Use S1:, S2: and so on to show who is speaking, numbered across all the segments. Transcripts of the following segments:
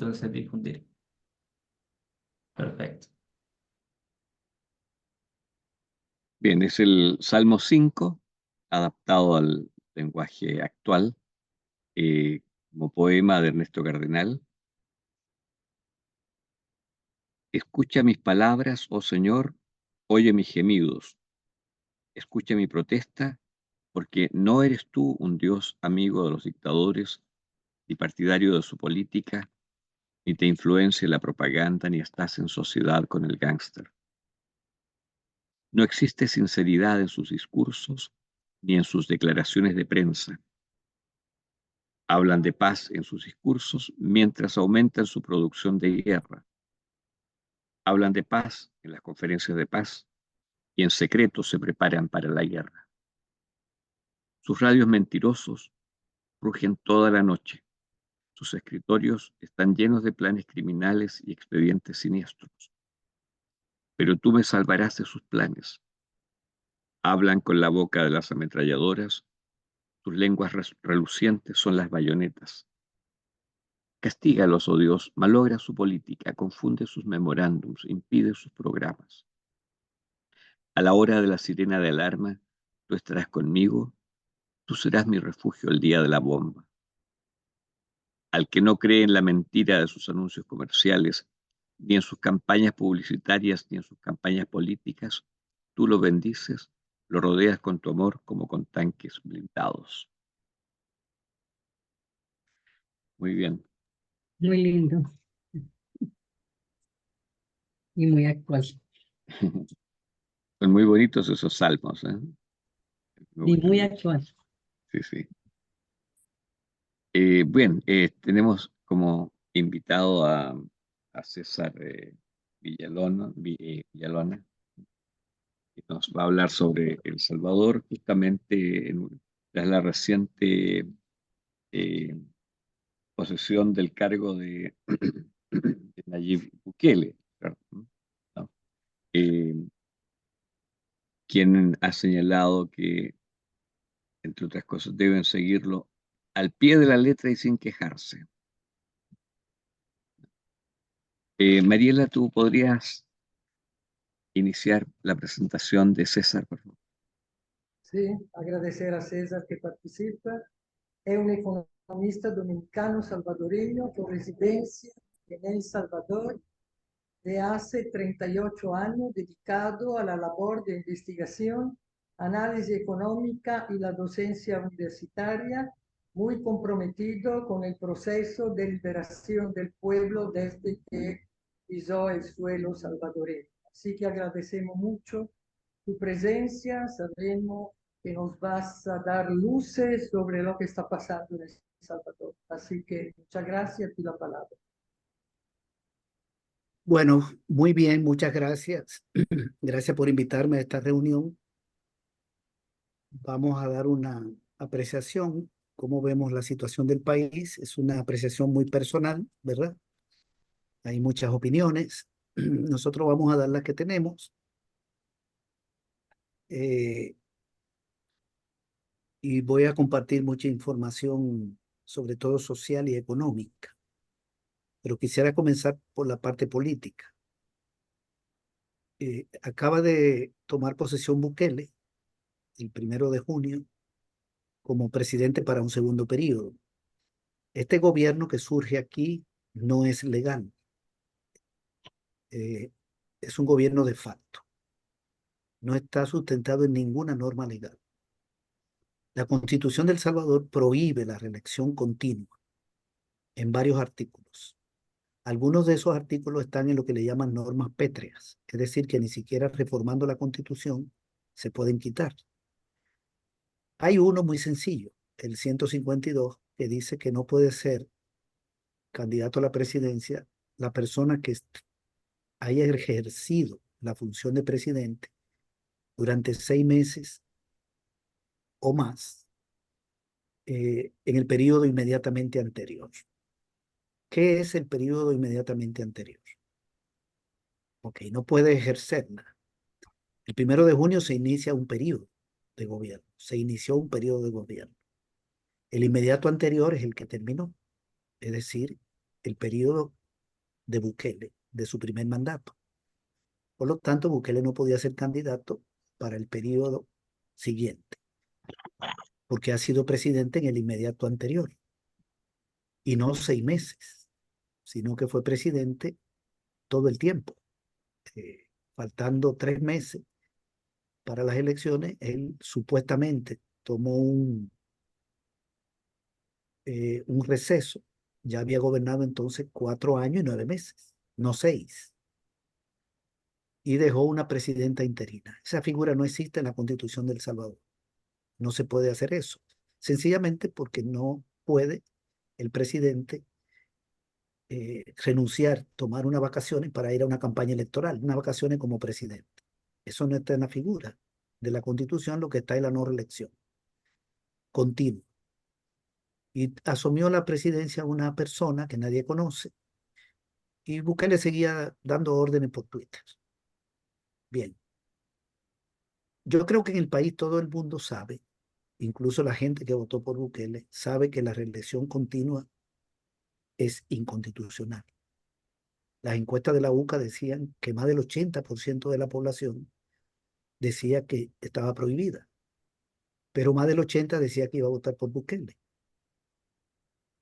S1: entonces difundir. Perfecto.
S2: Bien, es el Salmo 5, adaptado al lenguaje actual, como poema de Ernesto Cardenal. Escucha mis palabras, oh Señor, oye mis gemidos, escucha mi protesta, porque no eres tú un Dios amigo de los dictadores, ni partidario de su política, ni te influencia la propaganda, ni estás en sociedad con el gángster. No existe sinceridad en sus discursos, ni en sus declaraciones de prensa. Hablan de paz en sus discursos mientras aumentan su producción de guerra. Hablan de paz en las conferencias de paz y en secreto se preparan para la guerra. Sus radios mentirosos rugen toda la noche. Sus escritorios están llenos de planes criminales y expedientes siniestros. Pero tú me salvarás de sus planes. Hablan con la boca de las ametralladoras. Sus lenguas relucientes son las bayonetas. Castígalos, oh Dios, malogra su política, confunde sus memorándums, impide sus programas. A la hora de la sirena de alarma, tú estarás conmigo, tú serás mi refugio el día de la bomba. Al que no cree en la mentira de sus anuncios comerciales, ni en sus campañas publicitarias, ni en sus campañas políticas, tú lo bendices, lo rodeas con tu amor como con tanques blindados. Muy bien.
S3: Muy lindo y muy actual.
S2: Son muy bonitos esos salmos, ¿eh? Me
S3: Y
S2: gustan
S3: muy
S2: mucho.
S3: actual.
S2: Sí, sí. Bien, tenemos como invitado a César Villalona, que nos va a hablar sobre El Salvador, justamente tras la reciente eh, posesión del cargo de, de Nayib Bukele, ¿verdad? ¿No? Eh, quien ha señalado que, entre otras cosas, deben seguirlo al pie de la letra y sin quejarse. Mariela, ¿tú podrías iniciar la presentación de César, por favor?
S4: Sí, agradecer a César que participa. Es un economista dominicano salvadoreño con residencia en El Salvador de hace 38 años, dedicado a la labor de investigación, análisis económica y la docencia universitaria, muy comprometido con el proceso de liberación del pueblo desde que pisó el suelo salvadoreño. Así que agradecemos mucho tu presencia, sabemos que nos vas a dar luces sobre lo que está pasando en El Salvador. Así que muchas gracias, y la palabra.
S5: Bueno, muy bien, muchas gracias. Gracias por invitarme a esta reunión. Vamos a dar una apreciación, cómo vemos la situación del país. Es una apreciación muy personal, ¿verdad? Hay muchas opiniones. Nosotros vamos a dar las que tenemos. Y voy a compartir mucha información, sobre todo social y económica. Pero quisiera comenzar por la parte política. Acaba de tomar posesión Bukele el 1 de junio como presidente para un segundo periodo. Este gobierno que surge aquí no es legal. Eh, es un gobierno de facto. No está sustentado en ninguna norma legal. La Constitución de El Salvador prohíbe la reelección continua en varios artículos. Algunos de esos artículos están en lo que le llaman normas pétreas, es decir, que ni siquiera reformando la Constitución se pueden quitar. Hay uno muy sencillo, el 152, que dice que no puede ser candidato a la presidencia la persona que haya ejercido la función de presidente durante 6 meses o más en el periodo inmediatamente anterior. ¿Qué es el periodo inmediatamente anterior? Ok, no puede ejercerla. El 1 de junio se inicia un periodo de gobierno, se inició un periodo de gobierno. El inmediato anterior es el que terminó, es decir, el periodo de Bukele, de su primer mandato. Por lo tanto, Bukele no podía ser candidato para el periodo siguiente, porque ha sido presidente en el inmediato anterior, y no 6 meses, sino que fue presidente todo el tiempo. Faltando 3 meses para las elecciones, él supuestamente tomó un receso. Ya había gobernado entonces 4 años y 9 meses, no 6. Y dejó una presidenta interina. Esa figura no existe en la Constitución de El Salvador. No se puede hacer eso. Sencillamente porque no puede el presidente renunciar, tomar unas vacaciones para ir a una campaña electoral, unas vacaciones como presidente. Eso no está en la figura de la Constitución, lo que está en la no reelección continua. Y asumió la presidencia una persona que nadie conoce, y Bukele seguía dando órdenes por Twitter. Bien, yo creo que en el país todo el mundo sabe, incluso la gente que votó por Bukele, sabe que la reelección continua es inconstitucional. Las encuestas de la UCA decían que más del 80% de la población decía que estaba prohibida, pero más del 80% decía que iba a votar por Bukele,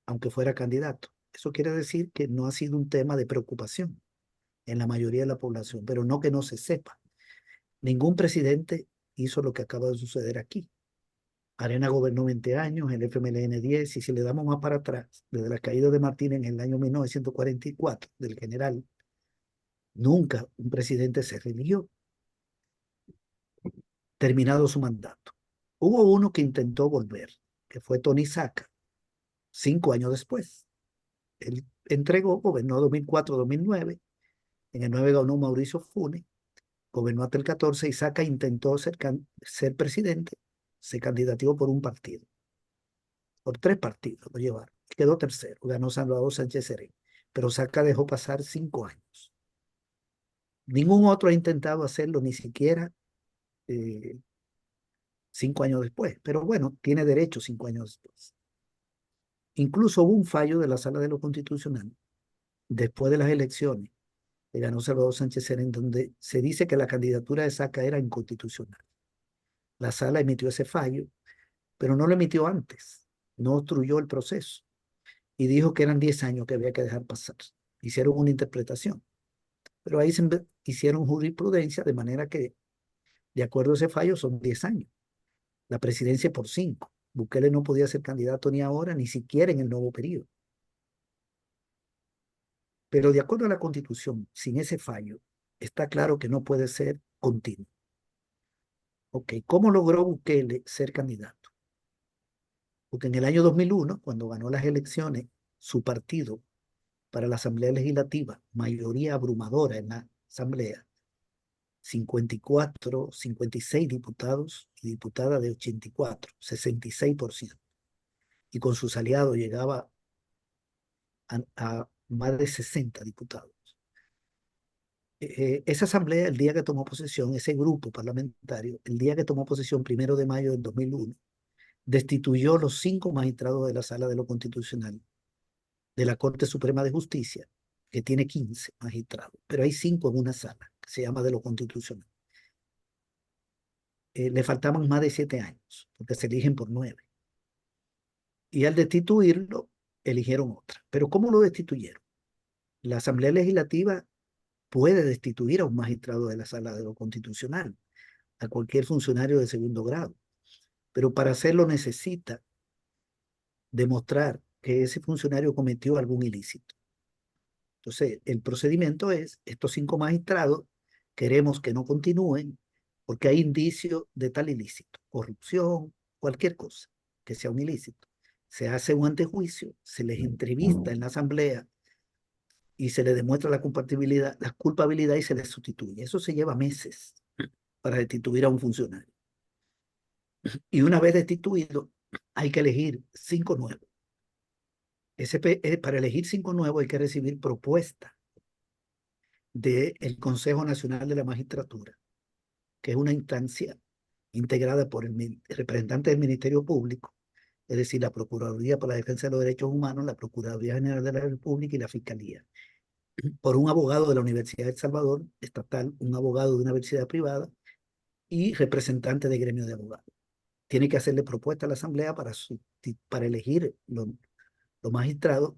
S5: aunque fuera candidato. Eso quiere decir que no ha sido un tema de preocupación en la mayoría de la población, pero no que no se sepa. Ningún presidente hizo lo que acaba de suceder aquí. Arena gobernó 20 años, el FMLN 10, y si le damos más para atrás, desde la caída de Martínez en el año 1944, del general, nunca un presidente se religió, terminado su mandato. Hubo uno que intentó volver, que fue Tony Saca, 5 años después. Él entregó, gobernó 2004-2009, en el 9 ganó Mauricio Funes, gobernó hasta el 14, y Saca intentó ser presidente, se candidateó por un partido, por 3 partidos lo llevaron, quedó tercero, ganó Salvador Sánchez Serén, pero Saca dejó pasar 5 años. Ningún otro ha intentado hacerlo, ni siquiera 5 años después, pero bueno, tiene derecho 5 años después. Incluso hubo un fallo de la Sala de lo Constitucional después de las elecciones que ganó Salvador Sánchez Serén, donde se dice que la candidatura de Saca era inconstitucional. La Sala emitió ese fallo, pero no lo emitió antes, no obstruyó el proceso, y dijo que eran 10 años que había que dejar pasar. Hicieron una interpretación, pero ahí hicieron jurisprudencia, de manera que, de acuerdo a ese fallo, son 10 años. La presidencia por 5. Bukele no podía ser candidato ni ahora, ni siquiera en el nuevo periodo. Pero de acuerdo a la Constitución, sin ese fallo, está claro que no puede ser continuo. Ok, ¿cómo logró Bukele ser candidato? Porque en el año 2001, cuando ganó las elecciones, su partido para la Asamblea Legislativa, mayoría abrumadora en la Asamblea, 54, 56 diputados y diputadas de 84, 66%. Y con sus aliados llegaba a más de 60 diputados. Esa asamblea, el día que tomó posesión, ese grupo parlamentario, el día que tomó posesión, 1 de mayo del 2001, destituyó los 5 magistrados de la Sala de lo Constitucional de la Corte Suprema de Justicia, que tiene 15 magistrados, pero hay 5 en una sala, que se llama de lo Constitucional. Le faltaban más de 7 años, porque se eligen por 9. Y al destituirlo, eligieron otra. Pero ¿cómo lo destituyeron? La Asamblea Legislativa puede destituir a un magistrado de la Sala de lo Constitucional, a cualquier funcionario de segundo grado, pero para hacerlo necesita demostrar que ese funcionario cometió algún ilícito. Entonces, el procedimiento es, estos 5 magistrados queremos que no continúen porque hay indicios de tal ilícito, corrupción, cualquier cosa que sea un ilícito. Se hace un antejuicio, se les entrevista en la asamblea y se les demuestra la culpabilidad y se les sustituye. Eso se lleva meses para destituir a un funcionario. Y una vez destituido, hay que elegir 5 nuevos. Para elegir 5 nuevos hay que recibir propuesta del Consejo Nacional de la Magistratura, que es una instancia integrada por el representante del Ministerio Público es decir, la Procuraduría para la Defensa de los Derechos Humanos, la Procuraduría General de la República y la Fiscalía, por un abogado de la Universidad de El Salvador, estatal, un abogado de una universidad privada y representante de gremio de abogados. Tiene que hacerle propuesta a la Asamblea para elegir los magistrados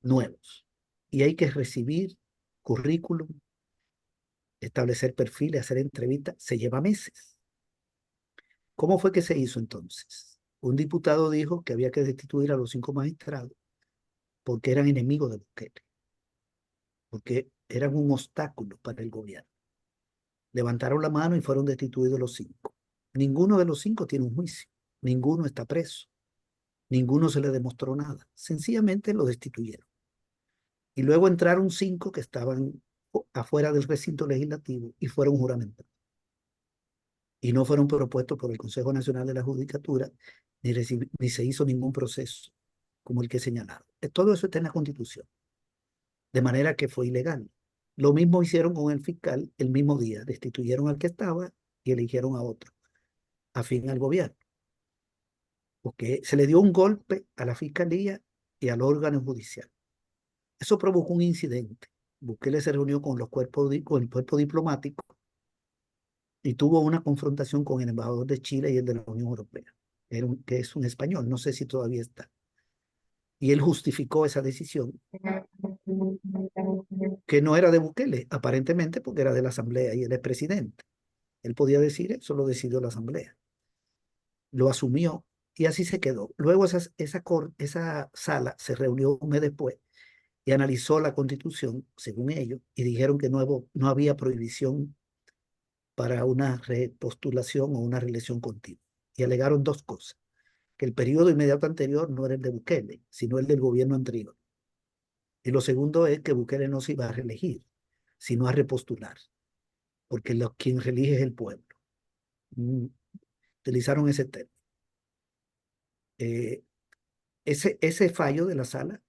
S5: nuevos. Y hay que recibir currículum, establecer perfiles, hacer entrevistas. Se lleva meses. ¿Cómo fue que se hizo entonces? Un diputado dijo que había que destituir a los 5 magistrados porque eran enemigos de Bukele, porque eran un obstáculo para el gobierno. Levantaron la mano y fueron destituidos los 5. Ninguno de los 5 tiene un juicio, ninguno está preso, ninguno se le demostró nada. Sencillamente lo destituyeron. Y luego entraron 5 que estaban afuera del recinto legislativo y fueron juramentados. Y no fueron propuestos por el Consejo Nacional de la Judicatura, ni se hizo ningún proceso como el que señalaron. Todo eso está en la Constitución. De manera que fue ilegal. Lo mismo hicieron con el fiscal el mismo día. Destituyeron al que estaba y eligieron a otro, afín al gobierno. Porque se le dio un golpe a la fiscalía y al órgano judicial. Eso provocó un incidente. Bukele se reunió con el cuerpo diplomático y tuvo una confrontación con el embajador de Chile y el de la Unión Europea, que es un español, no sé si todavía está. Y él justificó esa decisión, que no era de Bukele, aparentemente porque era de la Asamblea y él es presidente. Él podía decir eso, lo decidió la Asamblea. Lo asumió y así se quedó. Luego esa sala se reunió un mes después y analizó la Constitución, según ellos, y dijeron que no había prohibición para una repostulación o una reelección continua. Y alegaron 2 cosas: que el periodo inmediato anterior no era el de Bukele, sino el del gobierno anterior. Y lo segundo es que Bukele no se iba a reelegir, sino a repostular, porque quien reelige es el pueblo. Utilizaron ese término. Ese fallo de la sala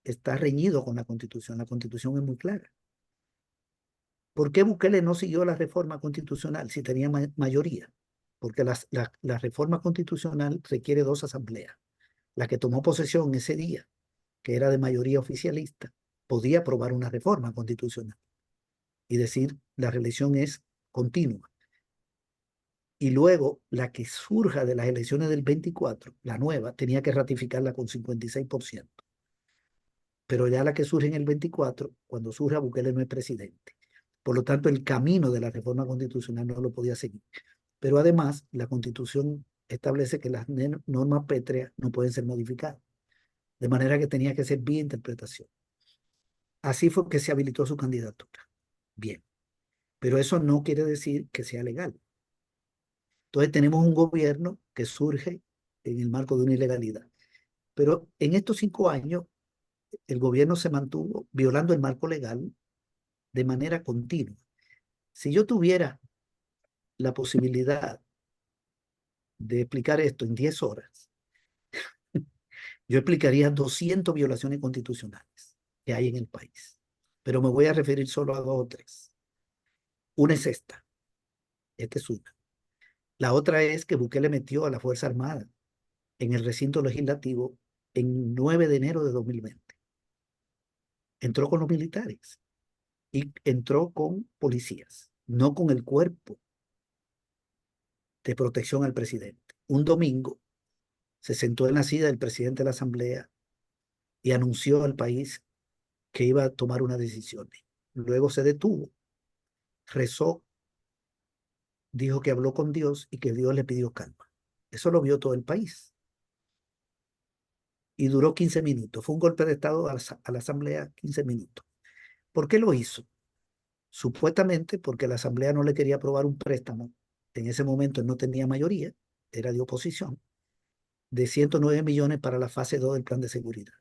S5: está reñido con la Constitución. La Constitución es muy clara. ¿Por qué Bukele no siguió la reforma constitucional si tenía mayoría? Porque la reforma constitucional requiere 2 asambleas. La que tomó posesión ese día, que era de mayoría oficialista, podía aprobar una reforma constitucional y decir la reelección es continua. Y luego la que surja de las elecciones del 24, la nueva, tenía que ratificarla con 56%. Pero ya la que surge en el 24, cuando surja, Bukele no es presidente. Por lo tanto, el camino de la reforma constitucional no lo podía seguir. Pero además, la Constitución establece que las normas pétreas no pueden ser modificadas. De manera que tenía que ser vía interpretación. Así fue que se habilitó su candidatura. Bien. Pero eso no quiere decir que sea legal. Entonces tenemos un gobierno que surge en el marco de una ilegalidad. Pero en estos 5 años, el gobierno se mantuvo violando el marco legal de manera continua. Si yo tuviera la posibilidad de explicar esto en 10 horas, yo explicaría 200 violaciones constitucionales que hay en el país. Pero me voy a referir solo a 2 o 3. Una es esta. Esta es una. La otra es que Bukele metió a la Fuerza Armada en el recinto legislativo en 9 de enero de 2020. Entró con los militares y entró con policías, no con el cuerpo de protección al presidente. Un domingo se sentó en la silla del presidente de la Asamblea y anunció al país que iba a tomar una decisión. Luego se detuvo, rezó, dijo que habló con Dios y que Dios le pidió calma. Eso lo vio todo el país. Y duró 15 minutos. Fue un golpe de Estado a la Asamblea, 15 minutos. ¿Por qué lo hizo? Supuestamente porque la Asamblea no le quería aprobar un préstamo. En ese momento no tenía mayoría, era de oposición, de 109 millones para la fase 2 del plan de seguridad.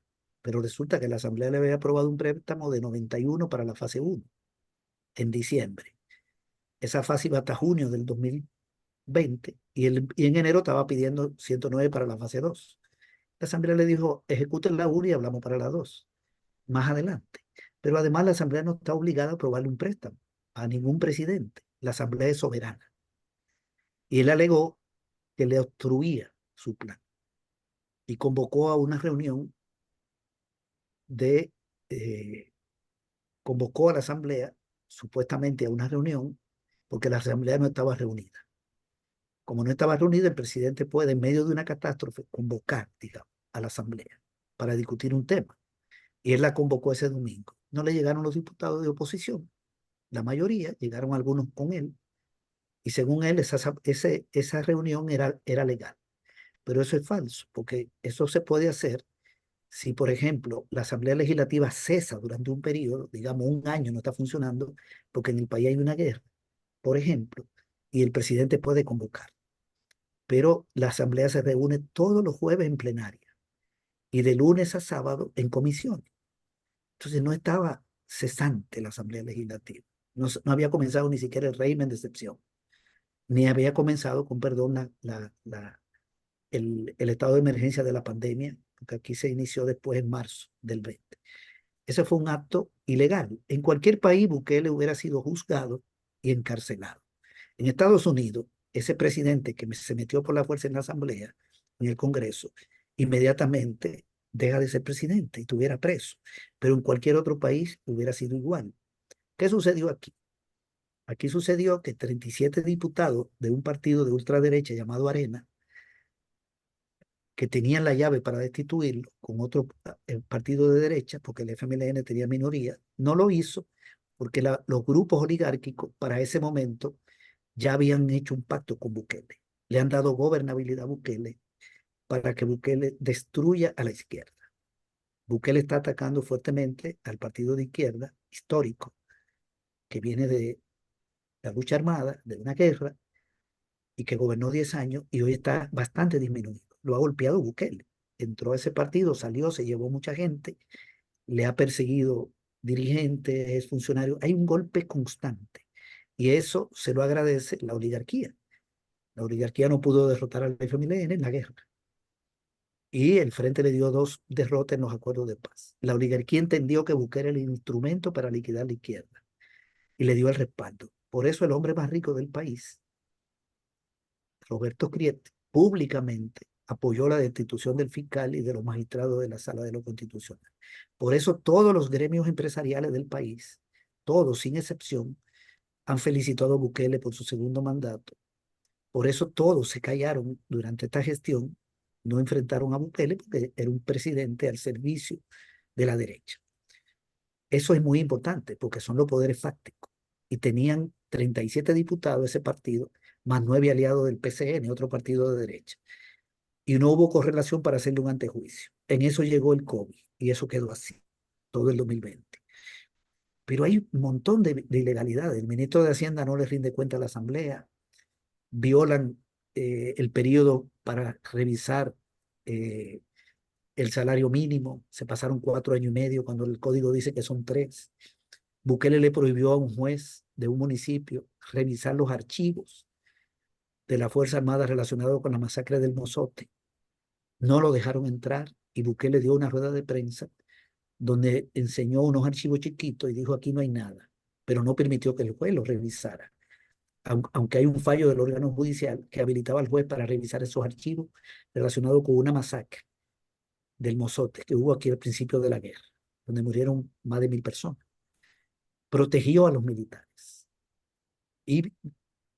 S5: Pero resulta que la Asamblea le había aprobado un préstamo de 91 para la fase 1 en diciembre. Esa fase iba hasta junio del 2020 y en enero estaba pidiendo 109 para la fase 2. La Asamblea le dijo, ejecuten la 1 y hablamos para la 2, más adelante. Pero además la Asamblea no está obligada a aprobarle un préstamo a ningún presidente. La Asamblea es soberana. Y él alegó que le obstruía su plan. y convocó a una reunión de, eh, convocó a la asamblea, supuestamente a una reunión, porque la asamblea no estaba reunida. Como no estaba reunida, el presidente puede, en medio de una catástrofe, convocar, digamos, a la asamblea para discutir un tema. Y él la convocó ese domingo. No le llegaron los diputados de oposición, la mayoría, llegaron algunos con él, y según él, esa reunión era legal. Pero eso es falso, porque eso se puede hacer si, por ejemplo, la Asamblea Legislativa cesa durante un periodo, digamos un año no está funcionando, porque en el país hay una guerra, por ejemplo, y el presidente puede convocar. Pero la Asamblea se reúne todos los jueves en plenaria y de lunes a sábado en comisiones. Entonces no estaba cesante la Asamblea Legislativa. No había comenzado ni siquiera el régimen de excepción, ni había comenzado, con perdón, el estado de emergencia de la pandemia, porque aquí se inició después en marzo del 20. Ese fue un acto ilegal. En cualquier país Bukele hubiera sido juzgado y encarcelado. En Estados Unidos, ese presidente que se metió por la fuerza en la Asamblea, en el Congreso, inmediatamente deja de ser presidente y estuviera preso. Pero en cualquier otro país hubiera sido igual. ¿Qué sucedió aquí? Aquí sucedió que 37 diputados de un partido de ultraderecha llamado Arena, que tenían la llave para destituirlo con otro partido de derecha, porque el FMLN tenía minoría, no lo hizo porque los grupos oligárquicos para ese momento ya habían hecho un pacto con Bukele. Le han dado gobernabilidad a Bukele para que Bukele destruya a la izquierda. Bukele está atacando fuertemente al partido de izquierda histórico, que viene de la lucha armada, de una guerra, y que gobernó 10 años y hoy está bastante disminuido. Lo ha golpeado Bukele. Entró a ese partido, salió, se llevó mucha gente, le ha perseguido dirigentes, funcionarios. Hay un golpe constante y eso se lo agradece la oligarquía. La oligarquía no pudo derrotar al FMLN en la guerra y el Frente le dio 2 derrotas en los acuerdos de paz. La oligarquía entendió que Bukele era el instrumento para liquidar la izquierda y le dio el respaldo. Por eso el hombre más rico del país, Roberto Criete, públicamente apoyó la destitución del fiscal y de los magistrados de la Sala de lo Constitucional. Por eso todos los gremios empresariales del país, todos sin excepción, han felicitado a Bukele por su segundo mandato. Por eso todos se callaron durante esta gestión, no enfrentaron a Bukele porque era un presidente al servicio de la derecha. Eso es muy importante porque son los poderes fácticos y tenían 37 diputados ese partido, más 9 aliados del PCN, otro partido de derecha. Y no hubo correlación para hacerle un antejuicio. En eso llegó el COVID y eso quedó así, todo el 2020. Pero hay un montón de ilegalidades. El ministro de Hacienda no le rinde cuenta a la Asamblea, violan el periodo para revisar el salario mínimo, se pasaron 4 años y medio cuando el código dice que son 3. Bukele le prohibió a un juez de un municipio revisar los archivos de la Fuerza Armada relacionados con la masacre del Mozote. No lo dejaron entrar y Bukele dio una rueda de prensa donde enseñó unos archivos chiquitos y dijo aquí no hay nada, pero no permitió que el juez lo revisara. Aunque hay un fallo del órgano judicial que habilitaba al juez para revisar esos archivos relacionados con una masacre del Mozote que hubo aquí al principio de la guerra, donde murieron más de 1000 personas. Protegió a los militares y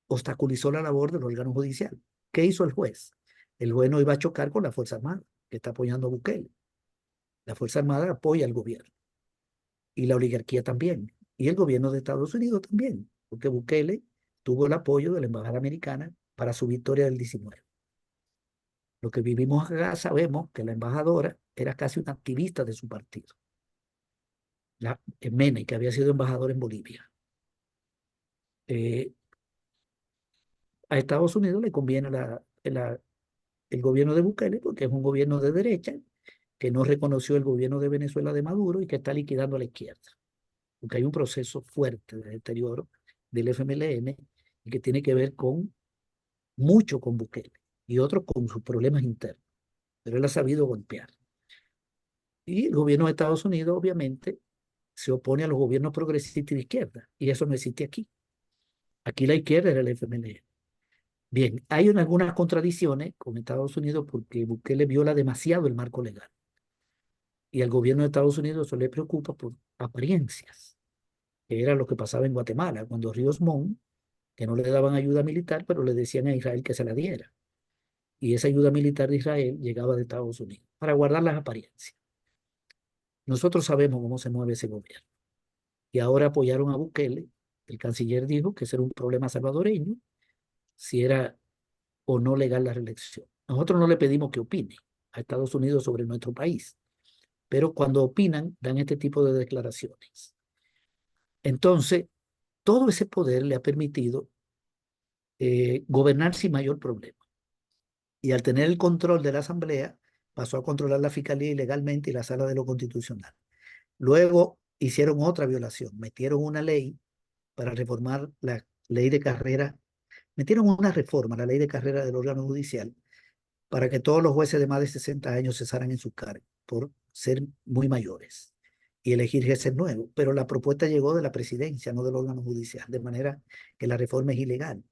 S5: obstaculizó la labor del órgano judicial. ¿Qué hizo el juez? El juez no iba a chocar con la Fuerza Armada, que está apoyando a Bukele. La Fuerza Armada apoya al gobierno y la oligarquía también, y el gobierno de Estados Unidos también, porque Bukele tuvo el apoyo de la embajada americana para su victoria del 19. Lo que vivimos acá sabemos que la embajadora era casi una activista de su partido, la Mene, que había sido embajador en Bolivia. A Estados Unidos le conviene el gobierno de Bukele porque es un gobierno de derecha que no reconoció el gobierno de Venezuela de Maduro y que está liquidando a la izquierda, porque hay un proceso fuerte de deterioro del FMLN y que tiene que ver mucho con Bukele y otro con sus problemas internos, pero él ha sabido golpear. Y el gobierno de Estados Unidos obviamente se opone a los gobiernos progresistas y de izquierda y eso no existe aquí. Aquí la izquierda era el FMLN. Bien, hay algunas contradicciones con Estados Unidos porque Bukele viola demasiado el marco legal. Y al gobierno de Estados Unidos eso le preocupa por apariencias, que era lo que pasaba en Guatemala, cuando Ríos Montt, que no le daban ayuda militar, pero le decían a Israel que se la diera. Y esa ayuda militar de Israel llegaba de Estados Unidos para guardar las apariencias. Nosotros sabemos cómo se mueve ese gobierno. Y ahora apoyaron a Bukele. El canciller dijo que ese era un problema salvadoreño, si era o no legal la reelección. Nosotros no le pedimos que opine a Estados Unidos sobre nuestro país, pero cuando opinan dan este tipo de declaraciones. Entonces, todo ese poder le ha permitido gobernar sin mayor problema. Y al tener el control de la Asamblea, pasó a controlar la Fiscalía ilegalmente y la Sala de lo Constitucional. Luego hicieron otra violación, metieron una ley para reformar la ley de carrera, metieron una reforma a la ley de carrera del órgano judicial para que todos los jueces de más de 60 años cesaran en su cargo por ser muy mayores y elegir jueces nuevos. Pero la propuesta llegó de la presidencia, no del órgano judicial, de manera que la reforma es ilegal.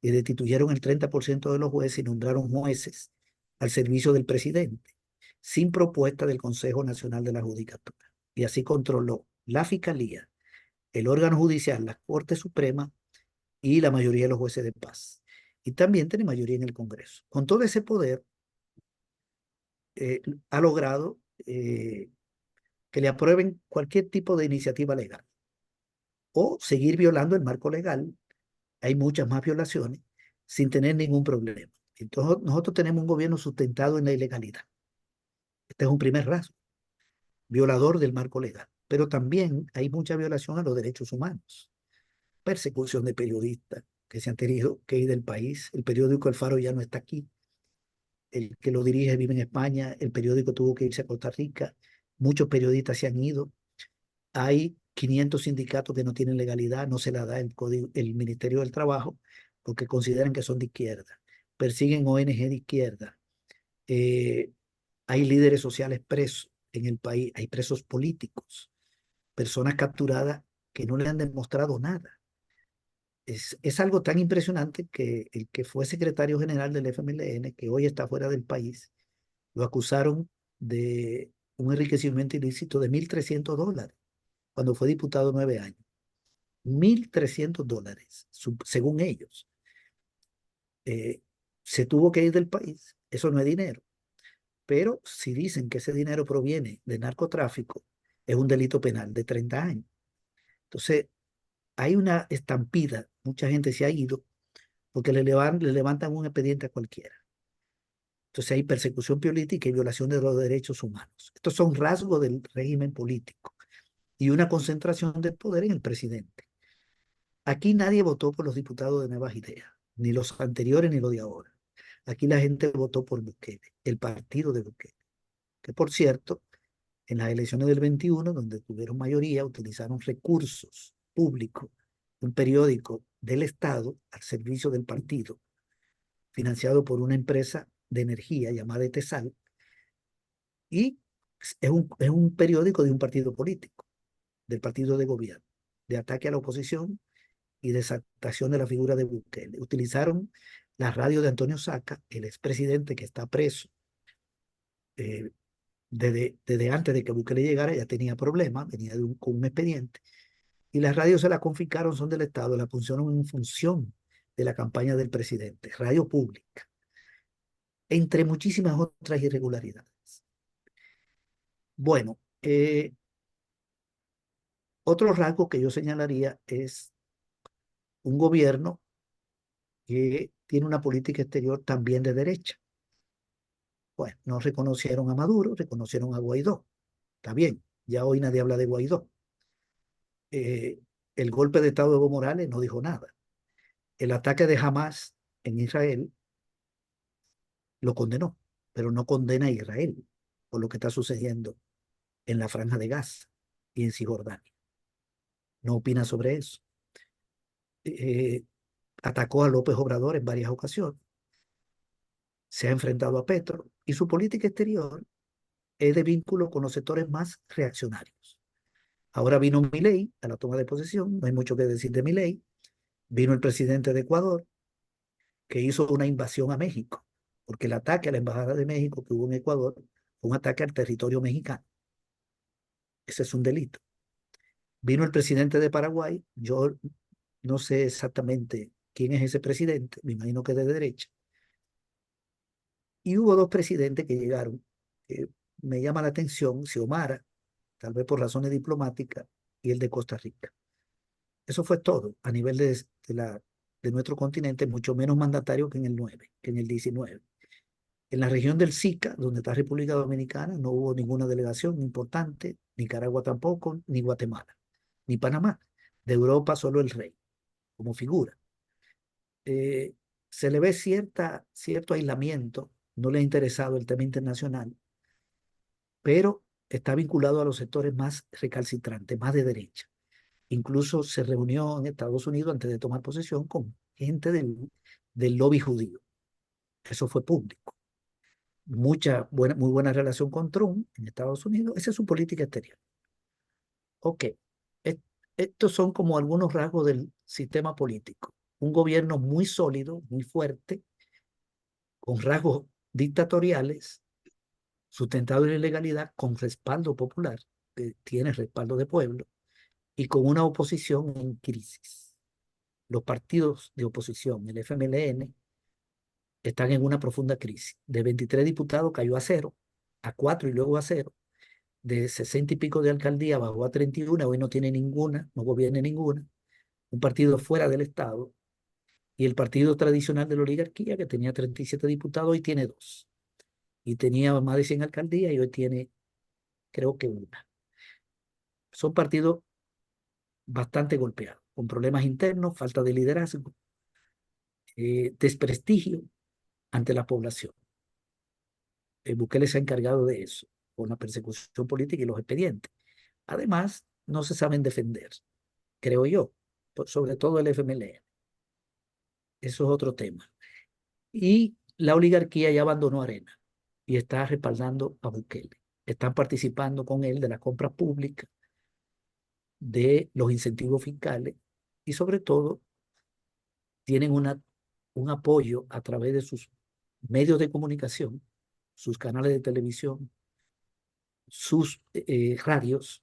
S5: Y destituyeron el 30% de los jueces y nombraron jueces al servicio del presidente, sin propuesta del Consejo Nacional de la Judicatura. Y así controló la Fiscalía, el órgano judicial, la Corte Suprema y la mayoría de los jueces de paz. Y también tiene mayoría en el Congreso. Con todo ese poder, ha logrado que le aprueben cualquier tipo de iniciativa legal o seguir violando el marco legal. Hay muchas más violaciones sin tener ningún problema. Entonces, nosotros tenemos un gobierno sustentado en la ilegalidad. Este es un primer rasgo, violador del marco legal. Pero también hay mucha violación a los derechos humanos, persecución de periodistas que se han tenido que ir del país. El periódico El Faro ya no está aquí. El que lo dirige vive en España. El periódico tuvo que irse a Costa Rica. Muchos periodistas se han ido. Hay 500 sindicatos que no tienen legalidad, no se la da el Ministerio del Trabajo porque consideran que son de izquierda. Persiguen ONG de izquierda. Hay líderes sociales presos en el país, hay presos políticos, personas capturadas que no le han demostrado nada. Es algo tan impresionante que el que fue secretario general del FMLN, que hoy está fuera del país, lo acusaron de un enriquecimiento ilícito de $1.300 cuando fue diputado 9 años. $1.300, según ellos. Se tuvo que ir del país. Eso no es dinero. Pero si dicen que ese dinero proviene de narcotráfico, es un delito penal de 30 años. Entonces, hay una estampida. Mucha gente se ha ido porque le levantan un expediente a cualquiera. Entonces, hay persecución política y violación de los derechos humanos. Estos son rasgos del régimen político y una concentración del poder en el presidente. Aquí nadie votó por los diputados de Nuevas Ideas, ni los anteriores ni los de ahora. Aquí la gente votó por Bukele, el partido de Bukele, que por cierto, en las elecciones del 21, donde tuvieron mayoría, utilizaron recursos públicos, un periódico del Estado al servicio del partido, financiado por una empresa de energía llamada Etesal, y es un periódico de un partido político, del partido de gobierno, de ataque a la oposición y de exaltación de la figura de Bukele. Utilizaron la radio de Antonio Saca, el expresidente que está preso. Desde antes de que Bukele llegara ya tenía problemas, venía con un expediente. Y las radios se las confiscaron, son del Estado, las pusieron en función de la campaña del presidente, radio pública, entre muchísimas otras irregularidades. Bueno, otro rasgo que yo señalaría es un gobierno que tiene una política exterior también de derecha. Bueno, no reconocieron a Maduro, reconocieron a Guaidó. Está bien, ya hoy nadie habla de Guaidó. El golpe de Estado de Evo Morales no dijo nada. El ataque de Hamas en Israel lo condenó, pero no condena a Israel por lo que está sucediendo en la Franja de Gaza y en Cisjordania. No opina sobre eso. Atacó a López Obrador en varias ocasiones. Se ha enfrentado a Petro y su política exterior es de vínculo con los sectores más reaccionarios. Ahora vino Milei a la toma de posesión, no hay mucho que decir de Milei. Vino el presidente de Ecuador, que hizo una invasión a México, porque el ataque a la Embajada de México que hubo en Ecuador fue un ataque al territorio mexicano. Ese es un delito. Vino el presidente de Paraguay, yo no sé exactamente quién es ese presidente, me imagino que de derecha, y hubo dos presidentes que llegaron, que me llama la atención, Xiomara, tal vez por razones diplomáticas, y el de Costa Rica. Eso fue todo a nivel de nuestro continente, mucho menos mandatario que en el 9, que en el 19. En la región del SICA, donde está República Dominicana, no hubo ninguna delegación importante, Nicaragua tampoco, ni Guatemala, ni Panamá. De Europa solo el rey, como figura. Eh, Se le ve cierto aislamiento, no le ha interesado el tema internacional, pero está vinculado a los sectores más recalcitrantes, más de derecha. Incluso se reunió en Estados Unidos antes de tomar posesión con gente del lobby judío. Eso fue público. Muy buena relación con Trump en Estados Unidos. Esa es su política exterior. Ok. Estos son como algunos rasgos del sistema político. Un gobierno muy sólido, muy fuerte, con rasgos dictatoriales, sustentado en la ilegalidad, con respaldo popular, que tiene respaldo de pueblo, y con una oposición en crisis. Los partidos de oposición, el FMLN, están en una profunda crisis. De 23 diputados cayó a 0, a 4 y luego a 0. De 60 y pico de alcaldía bajó a 31, hoy no tiene ninguna, no gobierna ninguna. Un partido fuera del Estado. Y el partido tradicional de la oligarquía, que tenía 37 diputados, hoy tiene 2. Y tenía más de 100 alcaldías y hoy tiene, creo que una. Son partidos bastante golpeados, con problemas internos, falta de liderazgo, desprestigio ante la población. Bukele se ha encargado de eso, con la persecución política y los expedientes. Además, no se saben defender, creo yo, sobre todo el FMLN. Eso es otro tema. Y la oligarquía ya abandonó Arena y está respaldando a Bukele. Están participando con él de las compras públicas, de los incentivos fiscales y sobre todo tienen un apoyo a través de sus medios de comunicación, sus canales de televisión, sus radios,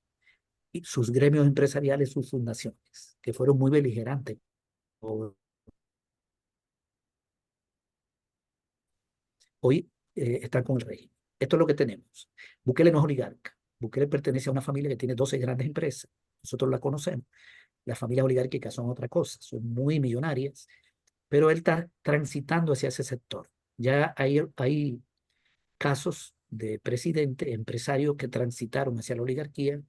S5: y sus gremios empresariales, sus fundaciones, que fueron muy beligerantes. Hoy están con el régimen. Esto es lo que tenemos. Bukele no es oligarca. Bukele pertenece a una familia que tiene 12 grandes empresas. Nosotros la conocemos. Las familias oligárquicas son otra cosa, son muy millonarias, pero él está transitando hacia ese sector. Ya hay casos de presidentes, empresarios que transitaron hacia la oligarquía,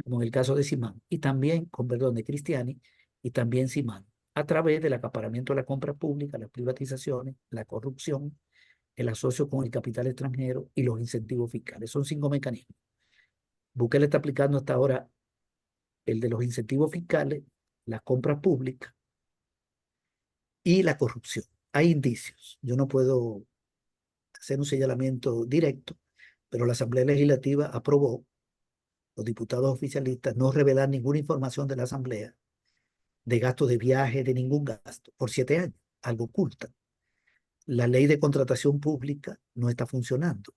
S5: como en el caso de Simán, y también, con perdón, de Cristiani, y también Simán, a través del acaparamiento de la compra pública, las privatizaciones, la corrupción, el asocio con el capital extranjero y los incentivos fiscales. Son 5 mecanismos. Bukele está aplicando hasta ahora el de los incentivos fiscales, la compra pública y la corrupción. Hay indicios. Yo no puedo hacer un señalamiento directo, pero la Asamblea Legislativa aprobó, los diputados oficialistas, no revelar ninguna información de la Asamblea de gastos de viaje, de ningún gasto, por 7 años, algo oculta. La ley de contratación pública no está funcionando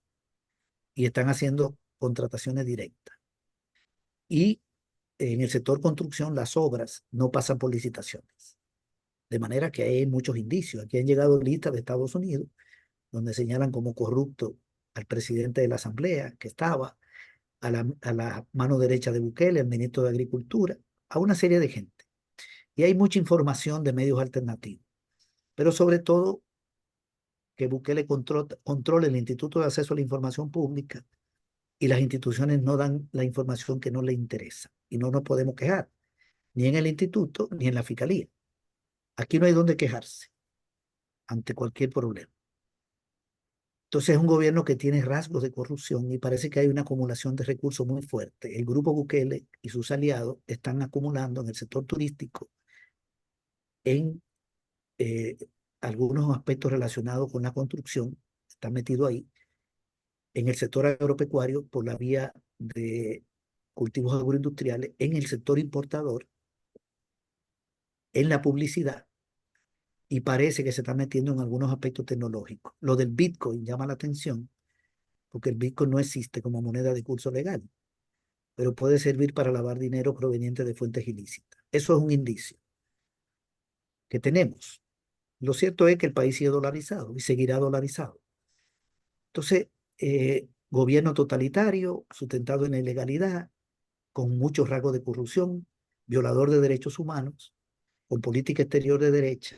S5: y están haciendo contrataciones directas. Y en el sector construcción las obras no pasan por licitaciones. De manera que hay muchos indicios. Aquí han llegado listas de Estados Unidos donde señalan como corrupto al presidente de la Asamblea, que estaba a la mano derecha de Bukele, al ministro de Agricultura, a una serie de gente. Y hay mucha información de medios alternativos. Pero sobre todo que Bukele controle el Instituto de Acceso a la Información Pública y las instituciones no dan la información que no le interesa. Y no nos podemos quejar, ni en el instituto, ni en la fiscalía. Aquí no hay donde quejarse ante cualquier problema. Entonces es un gobierno que tiene rasgos de corrupción y parece que hay una acumulación de recursos muy fuerte. El grupo Bukele y sus aliados están acumulando en el sector turístico en eh, algunos aspectos relacionados con la construcción, están metidos ahí, en el sector agropecuario por la vía de cultivos agroindustriales, en el sector importador, en la publicidad y parece que se está metiendo en algunos aspectos tecnológicos. Lo del Bitcoin llama la atención porque el Bitcoin no existe como moneda de curso legal, pero puede servir para lavar dinero proveniente de fuentes ilícitas. Eso es un indicio que tenemos. Lo cierto es que el país sigue dolarizado y seguirá dolarizado. Entonces, gobierno totalitario, sustentado en la ilegalidad, con muchos rasgos de corrupción, violador de derechos humanos, con política exterior de derecha,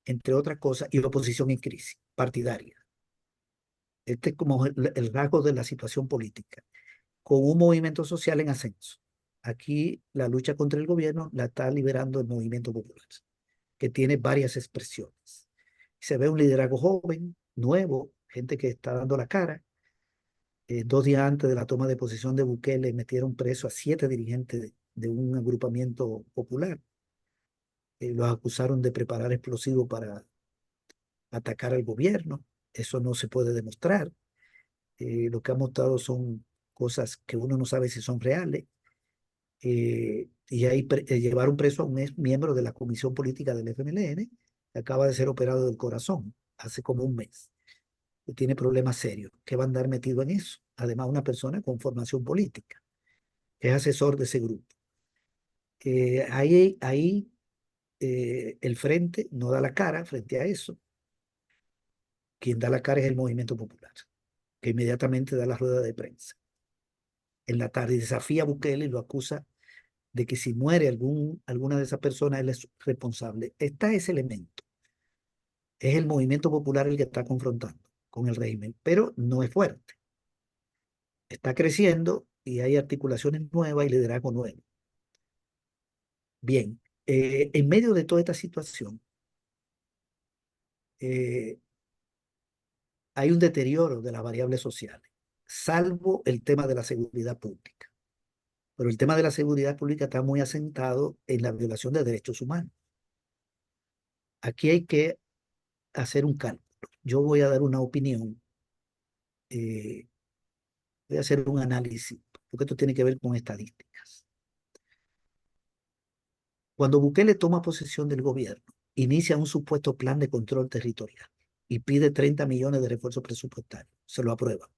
S5: entre otras cosas, y oposición en crisis partidaria. Este es como el rasgo de la situación política, con un movimiento social en ascenso. Aquí la lucha contra el gobierno la está liberando el movimiento popular, que tiene varias expresiones. Se ve un liderazgo joven, nuevo, gente que está dando la cara. 2 días antes de la toma de posesión de Bukele, metieron preso a 7 dirigentes de un agrupamiento popular. Los acusaron de preparar explosivos para atacar al gobierno. Eso no se puede demostrar. Lo que han mostrado son cosas que uno no sabe si son reales. Y ahí llevaron preso a un ex miembro de la comisión política del FMLN, que acaba de ser operado del corazón hace como un mes. Que tiene problemas serios, que va a andar metido en eso. Además, una persona con formación política, que es asesor de ese grupo. Ahí el frente no da la cara frente a eso. Quien da la cara es el movimiento popular, que inmediatamente da la rueda de prensa en la tarde y desafía a Bukele y lo acusa de que si muere alguna de esas personas, él es responsable. Está ese elemento. Es el movimiento popular el que está confrontando con el régimen, pero no es fuerte. Está creciendo y hay articulaciones nuevas y liderazgo nuevo. Bien, en medio de toda esta situación, eh, hay un deterioro de las variables sociales, salvo el tema de la seguridad pública. Pero el tema de la seguridad pública está muy asentado en la violación de derechos humanos. Aquí hay que hacer un cálculo. Yo voy a dar una opinión, eh, voy a hacer un análisis, porque esto tiene que ver con estadísticas. Cuando Bukele toma posesión del gobierno, inicia un supuesto plan de control territorial y pide 30 millones de refuerzo presupuestario. Se lo aprueban.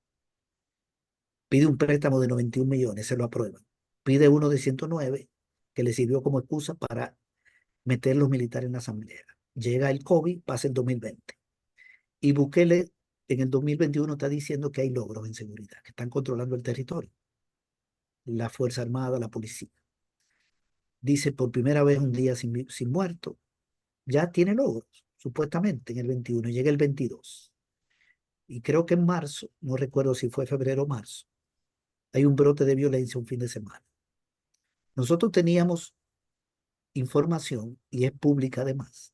S5: Pide un préstamo de 91 millones, se lo aprueban. Pide uno de 109, que le sirvió como excusa para meter los militares en la asamblea. Llega el COVID, pasa el 2020. Y Bukele en el 2021 está diciendo que hay logros en seguridad, que están controlando el territorio. La Fuerza Armada, la policía. Dice por primera vez un día sin muertos. Ya tiene logros, supuestamente, en el 21. Llega el 22. Y creo que en marzo, no recuerdo si fue febrero o marzo, hay un brote de violencia un fin de semana. Nosotros teníamos información, y es pública además,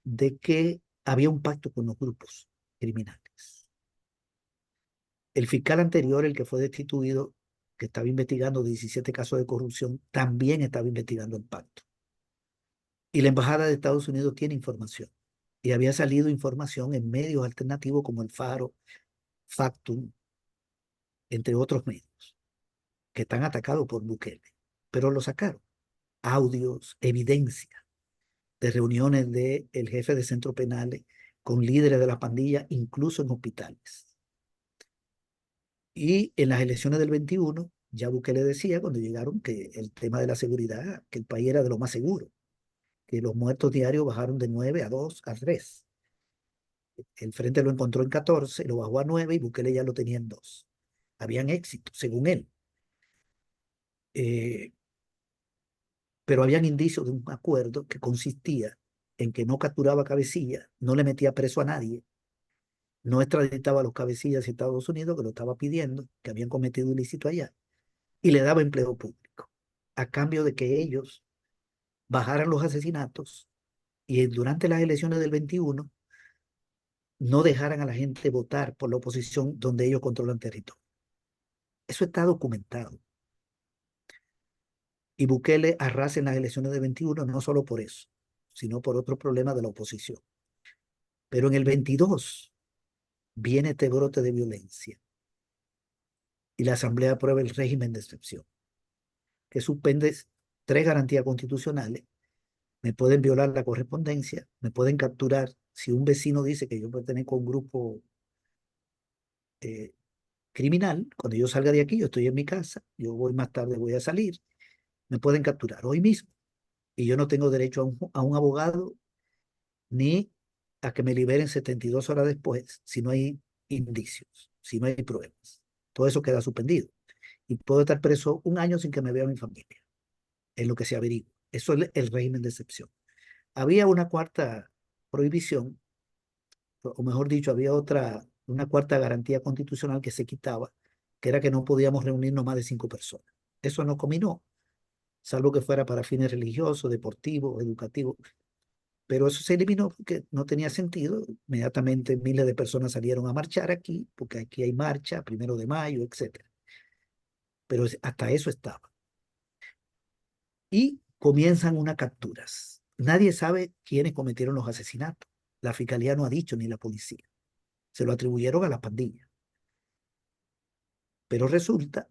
S5: de que había un pacto con los grupos criminales. El fiscal anterior, el que fue destituido, que estaba investigando 17 casos de corrupción, también estaba investigando el pacto. Y la Embajada de Estados Unidos tiene información. Y había salido información en medios alternativos como el Faro, Factum, entre otros medios, que están atacados por Bukele. Pero lo sacaron. Audios, evidencia de reuniones del jefe de centros penales con líderes de la pandilla, incluso en hospitales. Y en las elecciones del 21, ya Bukele decía cuando llegaron que el tema de la seguridad, que el país era de lo más seguro, que los muertos diarios bajaron de 9 a 2 a 3. El frente lo encontró en 14, lo bajó a 9 y Bukele ya lo tenía en 2. Habían éxito, según él. Pero habían indicios de un acuerdo que consistía en que no capturaba cabecillas, no le metía preso a nadie, no extraditaba a los cabecillas de Estados Unidos, que lo estaba pidiendo, que habían cometido ilícito allá, y le daba empleo público, a cambio de que ellos bajaran los asesinatos y durante las elecciones del 21 no dejaran a la gente votar por la oposición donde ellos controlan territorio. Eso está documentado. Y Bukele arrasa en las elecciones del 21 no solo por eso, sino por otro problema de la oposición. Pero en el 22 viene este brote de violencia y la Asamblea aprueba el régimen de excepción, que suspende 3 garantías constitucionales me pueden violar la correspondencia, me pueden capturar. Si un vecino dice que yo pertenezco a un grupo criminal, cuando yo salga de aquí, yo estoy en mi casa, yo voy más tarde, voy a salir, me pueden capturar hoy mismo. Y yo no tengo derecho a un abogado ni a que me liberen 72 horas después si no hay indicios, si no hay pruebas. Todo eso queda suspendido. Y puedo estar preso un año sin que me vea mi familia. Es lo que se averigua. Eso es el régimen de excepción. Había una cuarta prohibición, o mejor dicho, había una cuarta garantía constitucional que se quitaba, que era que no podíamos reunirnos más de 5 personas. Eso no combinó, salvo que fuera para fines religiosos, deportivos, educativos. Pero eso se eliminó porque no tenía sentido. Inmediatamente miles de personas salieron a marchar aquí, porque aquí hay marcha, 1 de Mayo, etc. Pero hasta eso estaba. Y comienzan unas capturas. Nadie sabe quiénes cometieron los asesinatos. La fiscalía no ha dicho, ni la policía. Se lo atribuyeron a la pandilla. Pero resulta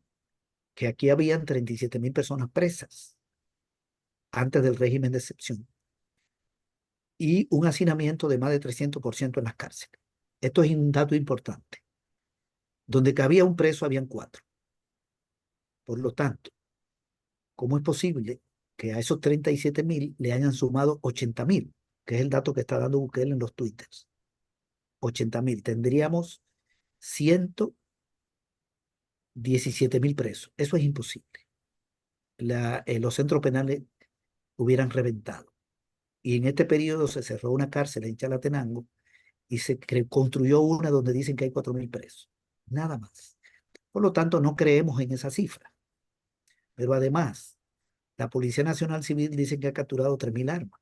S5: que aquí habían 37.000 personas presas antes del régimen de excepción y un hacinamiento de más de 300% en las cárceles. Esto es un dato importante. Donde cabía un preso, habían 4. Por lo tanto, ¿cómo es posible que a esos 37.000 le hayan sumado 80.000? Que es el dato que está dando Bukele en los twitters. 80.000. Tendríamos 117.000 presos. Eso es imposible. Los centros penales hubieran reventado. Y en este periodo se cerró una cárcel en Chalatenango y se construyó una donde dicen que hay 4.000 presos. Nada más. Por lo tanto, no creemos en esa cifra. Pero además, la Policía Nacional Civil dice que ha capturado 3.000 armas.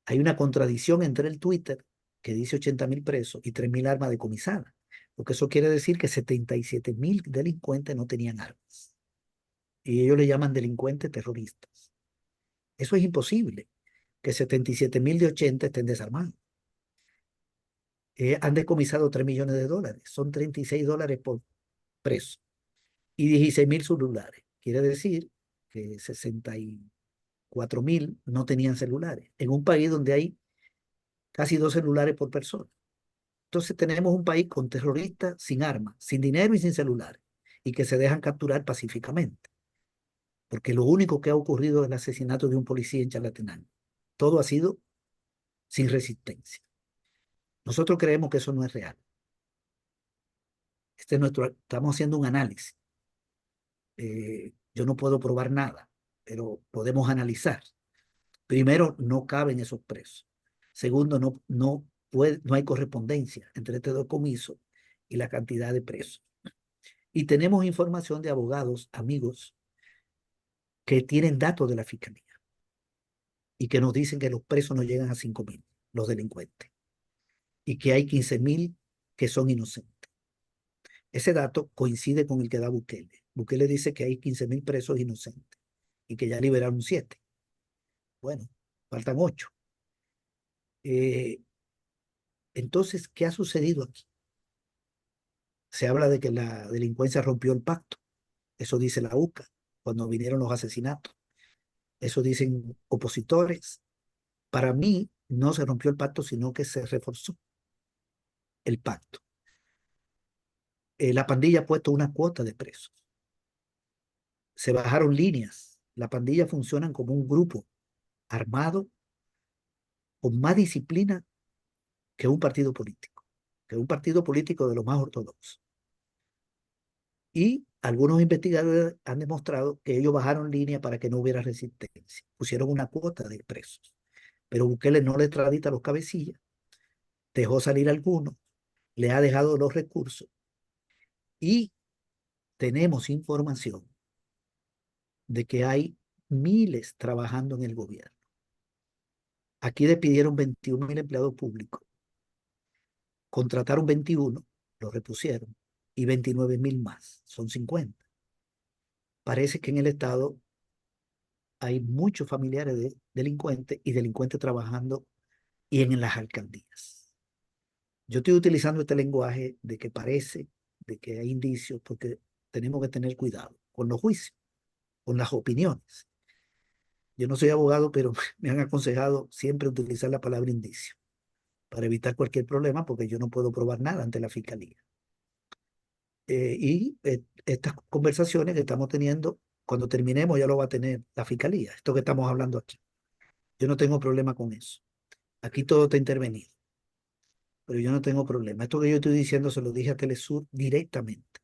S5: Hay una contradicción entre el Twitter, que dice 80.000 presos, y 3.000 armas decomisadas. Porque eso quiere decir que 77.000 delincuentes no tenían armas. Y ellos le llaman delincuentes terroristas. Eso es imposible, que 77.000 de 80 estén desarmados. Han decomisado $3 millones. Son $36 por preso. Y 16.000 celulares. Quiere decir que 64.000 no tenían celulares. En un país donde hay casi 2 celulares por persona. Entonces tenemos un país con terroristas sin armas, sin dinero y sin celulares. Y que se dejan capturar pacíficamente. Porque lo único que ha ocurrido es el asesinato de un policía en Chalatenango. Todo ha sido sin resistencia. Nosotros creemos que eso no es real. Estamos haciendo un análisis. Yo no puedo probar nada, pero podemos analizar. Primero, no caben esos presos. Segundo, no hay correspondencia entre este decomiso y la cantidad de presos. Y tenemos información de abogados, amigos, que tienen datos de la fiscalía y que nos dicen que los presos no llegan a 5.000, los delincuentes, y que hay 15.000 que son inocentes. Ese dato coincide con el que da Bukele. Bukele dice que hay 15.000 presos inocentes y que ya liberaron 7. Bueno, faltan 8. Entonces, ¿qué ha sucedido aquí? Se habla de que la delincuencia rompió el pacto. Eso dice la UCA cuando vinieron los asesinatos. Eso dicen opositores. Para mí, no se rompió el pacto, sino que se reforzó el pacto. La pandilla ha puesto una cuota de presos. Se bajaron líneas. La pandilla funcionan como un grupo armado con más disciplina que un partido político, de los más ortodoxos. Y algunos investigadores han demostrado que ellos bajaron línea para que no hubiera resistencia. Pusieron una cuota de presos. Pero Bukele no le extradita a los cabecillas, dejó salir algunos, le ha dejado los recursos y tenemos información de que hay miles trabajando en el gobierno. Aquí despidieron 21.000 empleados públicos, contrataron 21, los repusieron, y 29.000 más, son 50. Parece que en el Estado hay muchos familiares de delincuentes y delincuentes trabajando y en las alcaldías. Yo estoy utilizando este lenguaje de que parece, de que hay indicios, porque tenemos que tener cuidado con los juicios, con las opiniones. Yo no soy abogado, pero me han aconsejado siempre utilizar la palabra indicio para evitar cualquier problema, porque yo no puedo probar nada ante la fiscalía. Estas conversaciones que estamos teniendo, cuando terminemos ya lo va a tener la fiscalía, esto que estamos hablando aquí. Yo no tengo problema con eso. Aquí todo está intervenido, pero yo no tengo problema. Esto que yo estoy diciendo se lo dije a Telesur directamente,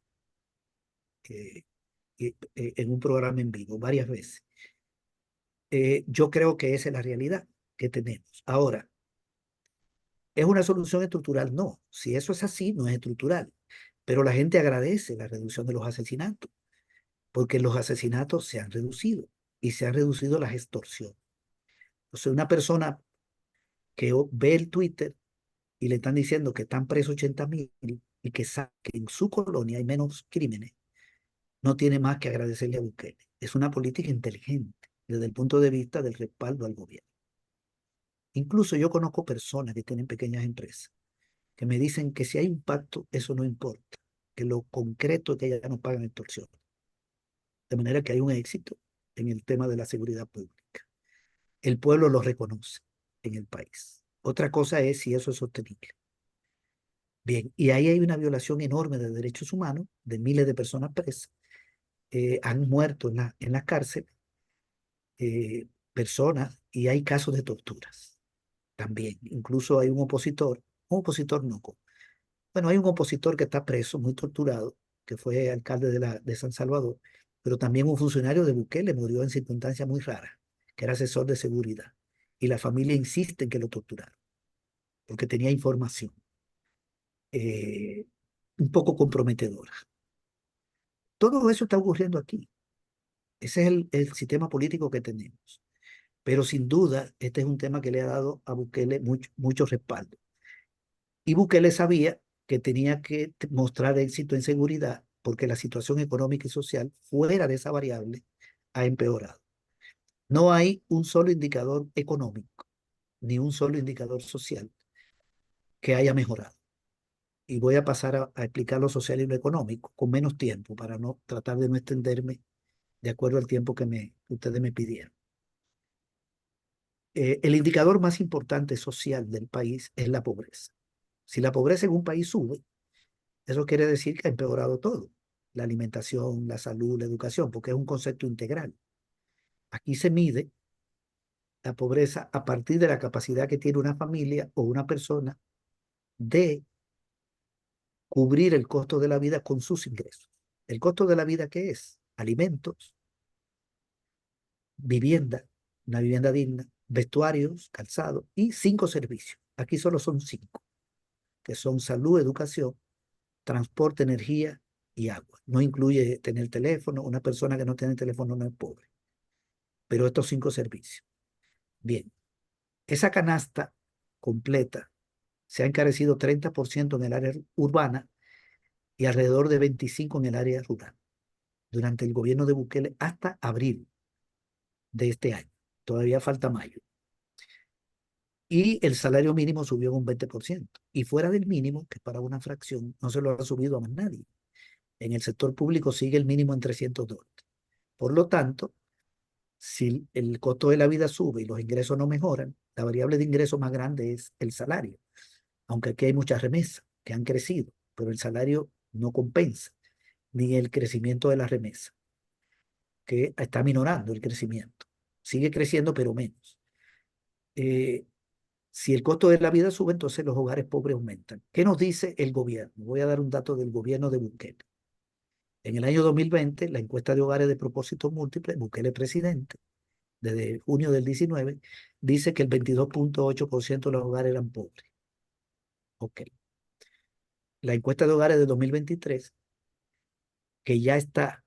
S5: en un programa en vivo, varias veces. Yo creo que esa es la realidad que tenemos. Ahora, ¿es una solución estructural? No. Si eso es así, no es estructural. Pero la gente agradece la reducción de los asesinatos, porque los asesinatos se han reducido y se han reducido las extorsiones. O sea, una persona que ve el Twitter y le están diciendo que están presos 80.000 y que sabe que en su colonia hay menos crímenes, no tiene más que agradecerle a Bukele. Es una política inteligente desde el punto de vista del respaldo al gobierno. Incluso yo conozco personas que tienen pequeñas empresas que me dicen que si hay un pacto, eso no importa, que lo concreto es que ya no pagan extorsión. De manera que hay un éxito en el tema de la seguridad pública. El pueblo lo reconoce en el país. Otra cosa es si eso es sostenible. Bien, y ahí hay una violación enorme de derechos humanos, de miles de personas presas. Han muerto en la cárcel personas, y hay casos de torturas también. Incluso hay un opositor no, bueno, hay un opositor que está preso, muy torturado, que fue alcalde de San Salvador, pero también un funcionario de Bukele murió en circunstancias muy raras, que era asesor de seguridad. Y la familia insiste en que lo torturaron, porque tenía información eh, un poco comprometedora. Todo eso está ocurriendo aquí. Ese es el sistema político que tenemos. Pero sin duda, este es un tema que le ha dado a Bukele mucho respaldo. Y Bukele sabía que tenía que mostrar éxito en seguridad porque la situación económica y social fuera de esa variable ha empeorado. No hay un solo indicador económico ni un solo indicador social que haya mejorado. Y voy a pasar a explicar lo social y lo económico con menos tiempo para no tratar de no extenderme de acuerdo al tiempo que ustedes me pidieron. El indicador más importante social del país es la pobreza. Si la pobreza en un país sube, eso quiere decir que ha empeorado todo. La alimentación, la salud, la educación, porque es un concepto integral. Aquí se mide la pobreza a partir de la capacidad que tiene una familia o una persona de cubrir el costo de la vida con sus ingresos. ¿El costo de la vida qué es? Alimentos, vivienda, una vivienda digna, vestuarios, calzado y 5 servicios. Aquí solo son 5, que son salud, educación, transporte, energía y agua. No incluye tener teléfono. Una persona que no tiene teléfono no es pobre. Pero estos 5 servicios. Bien, esa canasta completa se ha encarecido 30% en el área urbana y alrededor de 25% en el área rural durante el gobierno de Bukele hasta abril de este año. Todavía falta mayo. Y el salario mínimo subió en un 20%. Y fuera del mínimo, que para una fracción, no se lo ha subido a más nadie. En el sector público sigue el mínimo en $300. Por lo tanto, si el costo de la vida sube y los ingresos no mejoran, la variable de ingreso más grande es el salario. Aunque aquí hay muchas remesas que han crecido, pero el salario no compensa ni el crecimiento de la remesa, que está minorando el crecimiento. Sigue creciendo, pero menos. Si el costo de la vida sube, entonces los hogares pobres aumentan. ¿Qué nos dice el gobierno? Voy a dar un dato del gobierno de Bukele. En el año 2020, la encuesta de hogares de propósito múltiple, Bukele presidente, desde junio del 19, dice que el 22.8% de los hogares eran pobres. Ok. La encuesta de hogares de 2023, que ya está,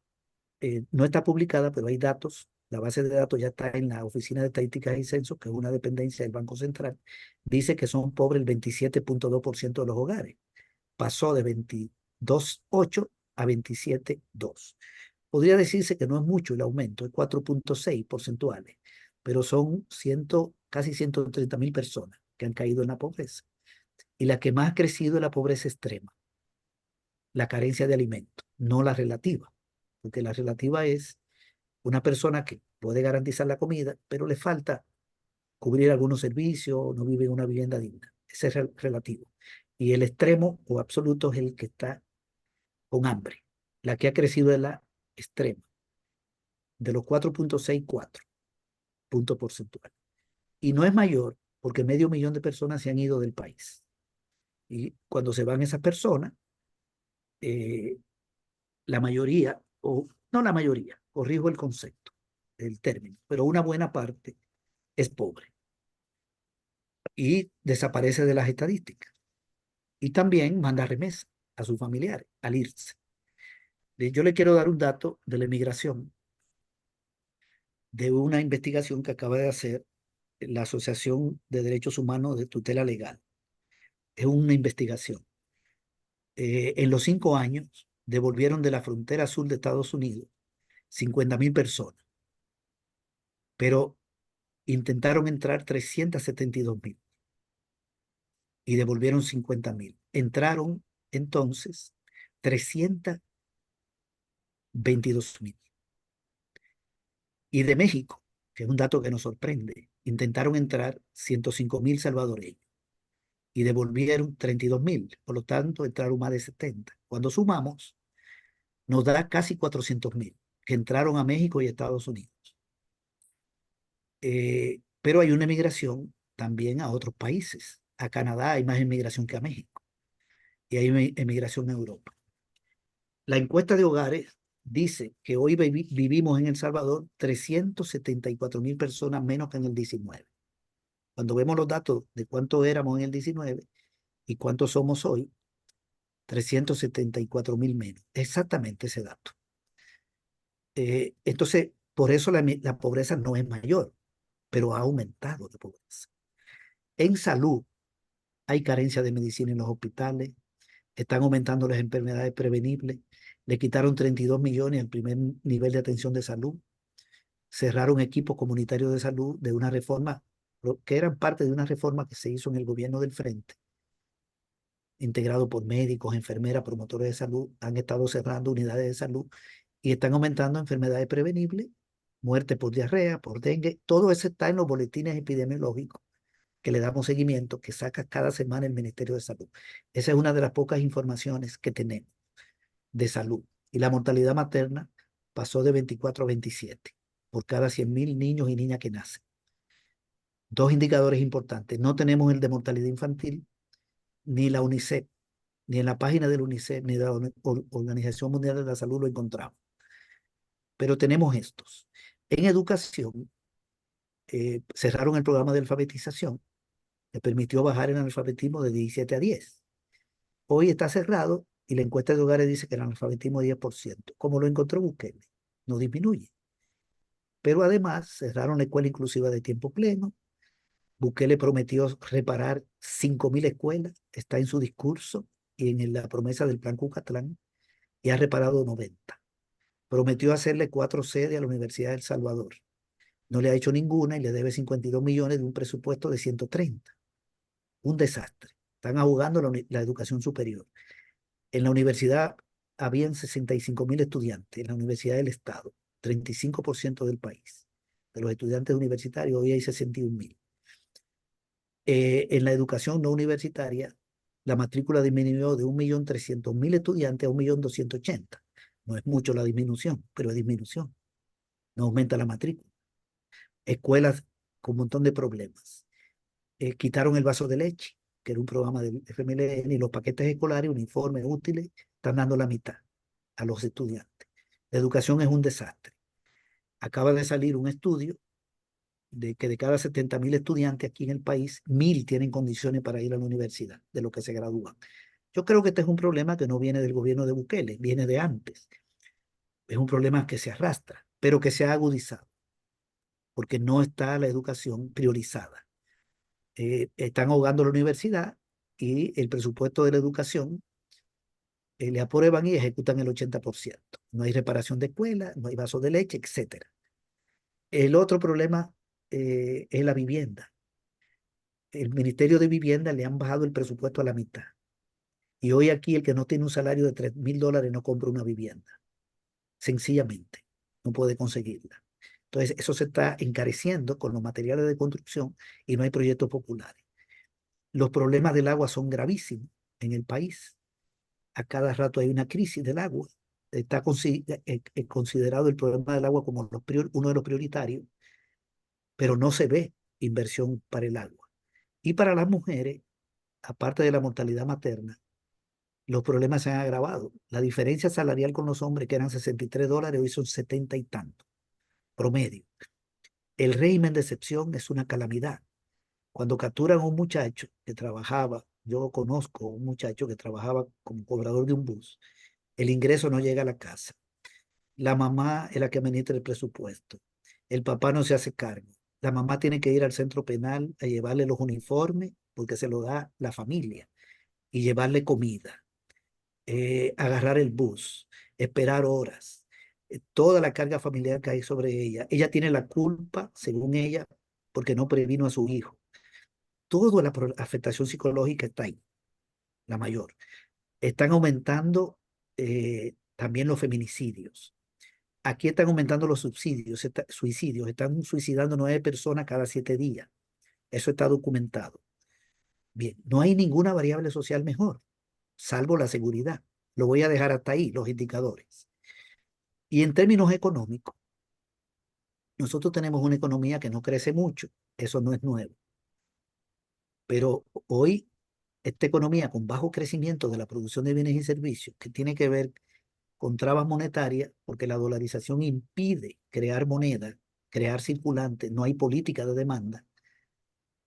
S5: no está publicada, pero hay datos, la base de datos ya está en la Oficina de Estadísticas y Censos, que es una dependencia del Banco Central, dice que son pobres el 27.2% de los hogares. Pasó de 22.8 a 27.2. Podría decirse que no es mucho el aumento, es 4.6 porcentuales, pero son casi 130.000 personas que han caído en la pobreza. Y la que más ha crecido es la pobreza extrema, la carencia de alimentos, no la relativa, porque la relativa es una persona que puede garantizar la comida, pero le falta cubrir algunos servicios, no vive en una vivienda digna. Ese es relativo. Y el extremo o absoluto es el que está con hambre. La que ha crecido es la extrema, de los 4,64 puntos porcentuales. Y no es mayor porque 500,000 de personas se han ido del país. Y cuando se van esas personas, la mayoría, o no la mayoría, corrijo el concepto, el término, pero una buena parte es pobre y desaparece de las estadísticas. Y también manda remesa a sus familiares al irse. Yo le quiero dar un dato de la emigración, de una investigación que acaba de hacer la Asociación de Derechos Humanos de Tutela Legal. Es una investigación. En los 5 años devolvieron de la frontera sur de Estados Unidos 50,000 personas, pero intentaron entrar 372,000 y devolvieron 50,000. Entraron entonces 322,000. Y de México, que es un dato que nos sorprende, intentaron entrar 105,000 salvadoreños y devolvieron 32,000. Por lo tanto, entraron más de 70. Cuando sumamos, nos da casi 400,000 que entraron a México y a Estados Unidos. Pero hay una emigración también a otros países. A Canadá hay más emigración que a México. Y hay emigración a Europa. La encuesta de hogares dice que hoy vivimos en El Salvador 374,000 personas menos que en el 19. Cuando vemos los datos de cuánto éramos en el 19 y cuántos somos hoy, 374,000 menos. Exactamente ese dato. Entonces, por eso la pobreza no es mayor, pero ha aumentado la pobreza. En salud, hay carencia de medicina en los hospitales, están aumentando las enfermedades prevenibles, le quitaron 32 millones al primer nivel de atención de salud, cerraron equipos comunitarios de salud de una reforma, que eran parte de una reforma que se hizo en el gobierno del Frente, integrado por médicos, enfermeras, promotores de salud, han estado cerrando unidades de salud y están aumentando enfermedades prevenibles, muerte por diarrea, por dengue, todo eso está en los boletines epidemiológicos que le damos seguimiento, que saca cada semana el Ministerio de Salud. Esa es una de las pocas informaciones que tenemos de salud. Y la mortalidad materna pasó de 24 a 27 por cada 100,000 niños y niñas que nacen. Dos indicadores importantes. No tenemos el de mortalidad infantil, ni la UNICEF, ni en la página del UNICEF, ni de la Organización Mundial de la Salud lo encontramos. Pero tenemos estos. En educación, cerraron el programa de alfabetización, le permitió bajar el analfabetismo de 17 a 10. Hoy está cerrado y la encuesta de hogares dice que el analfabetismo es 10%. Como lo encontró Bukele, no disminuye. Pero además cerraron la escuela inclusiva de tiempo pleno. Bukele prometió reparar 5,000 escuelas, está en su discurso y en la promesa del plan Cucatlán, y ha reparado 90. Prometió hacerle 4 sedes a la Universidad de El Salvador. No le ha hecho ninguna y le debe 52 millones de un presupuesto de 130. Un desastre. Están ahogando la educación superior. En la universidad habían 65,000 estudiantes, en la Universidad del Estado, 35% del país. De los estudiantes universitarios, hoy hay 61,000. En la educación no universitaria, la matrícula disminuyó de 1,300,000 estudiantes a 1,280,000. No es mucho la disminución, pero es disminución. No aumenta la matrícula. Escuelas con un montón de problemas. Quitaron el vaso de leche, que era un programa del FMLN, y los paquetes escolares, uniformes, útiles, están dando la mitad a los estudiantes. La educación es un desastre. Acaba de salir un estudio de que de cada 70,000 estudiantes aquí en el país, 1,000 tienen condiciones para ir a la universidad, de los que se gradúan. Yo creo que este es un problema que no viene del gobierno de Bukele, viene de antes. Es un problema que se arrastra, pero que se ha agudizado, porque no está la educación priorizada. Están ahogando la universidad y el presupuesto de la educación le aprueban y ejecutan el 80%. No hay reparación de escuelas, no hay vasos de leche, etc. El otro problema es la vivienda. El Ministerio de Vivienda le han bajado el presupuesto a la mitad. Y hoy aquí el que no tiene un salario de $3,000 no compra una vivienda. Sencillamente, no puede conseguirla. Entonces, eso se está encareciendo con los materiales de construcción y no hay proyectos populares. Los problemas del agua son gravísimos en el país. A cada rato hay una crisis del agua. Está considerado el problema del agua como uno de los prioritarios, pero no se ve inversión para el agua. Y para las mujeres, aparte de la mortalidad materna, los problemas se han agravado. La diferencia salarial con los hombres, que eran $63, hoy son 70 y tanto, promedio. El régimen de excepción es una calamidad. Cuando capturan a un muchacho que trabajaba, yo conozco un muchacho que trabajaba como cobrador de un bus, el ingreso no llega a la casa. La mamá es la que administra el presupuesto. El papá no se hace cargo. La mamá tiene que ir al centro penal a llevarle los uniformes porque se lo da la familia y llevarle comida, agarrar el bus, esperar horas, toda la carga familiar que hay sobre ella. Ella tiene la culpa, según ella, porque no previno a su hijo. Toda la afectación psicológica está ahí, la mayor. Están aumentando también los feminicidios. Aquí están aumentando los suicidios. Están suicidando 9 personas cada 7 días. Eso está documentado. Bien, no hay ninguna variable social mejor, salvo la seguridad. Lo voy a dejar hasta ahí, los indicadores. Y en términos económicos, nosotros tenemos una economía que no crece mucho. Eso no es nuevo. Pero hoy, esta economía con bajo crecimiento de la producción de bienes y servicios, que tiene que ver con trabas monetarias, porque la dolarización impide crear moneda, crear circulante, no hay política de demanda.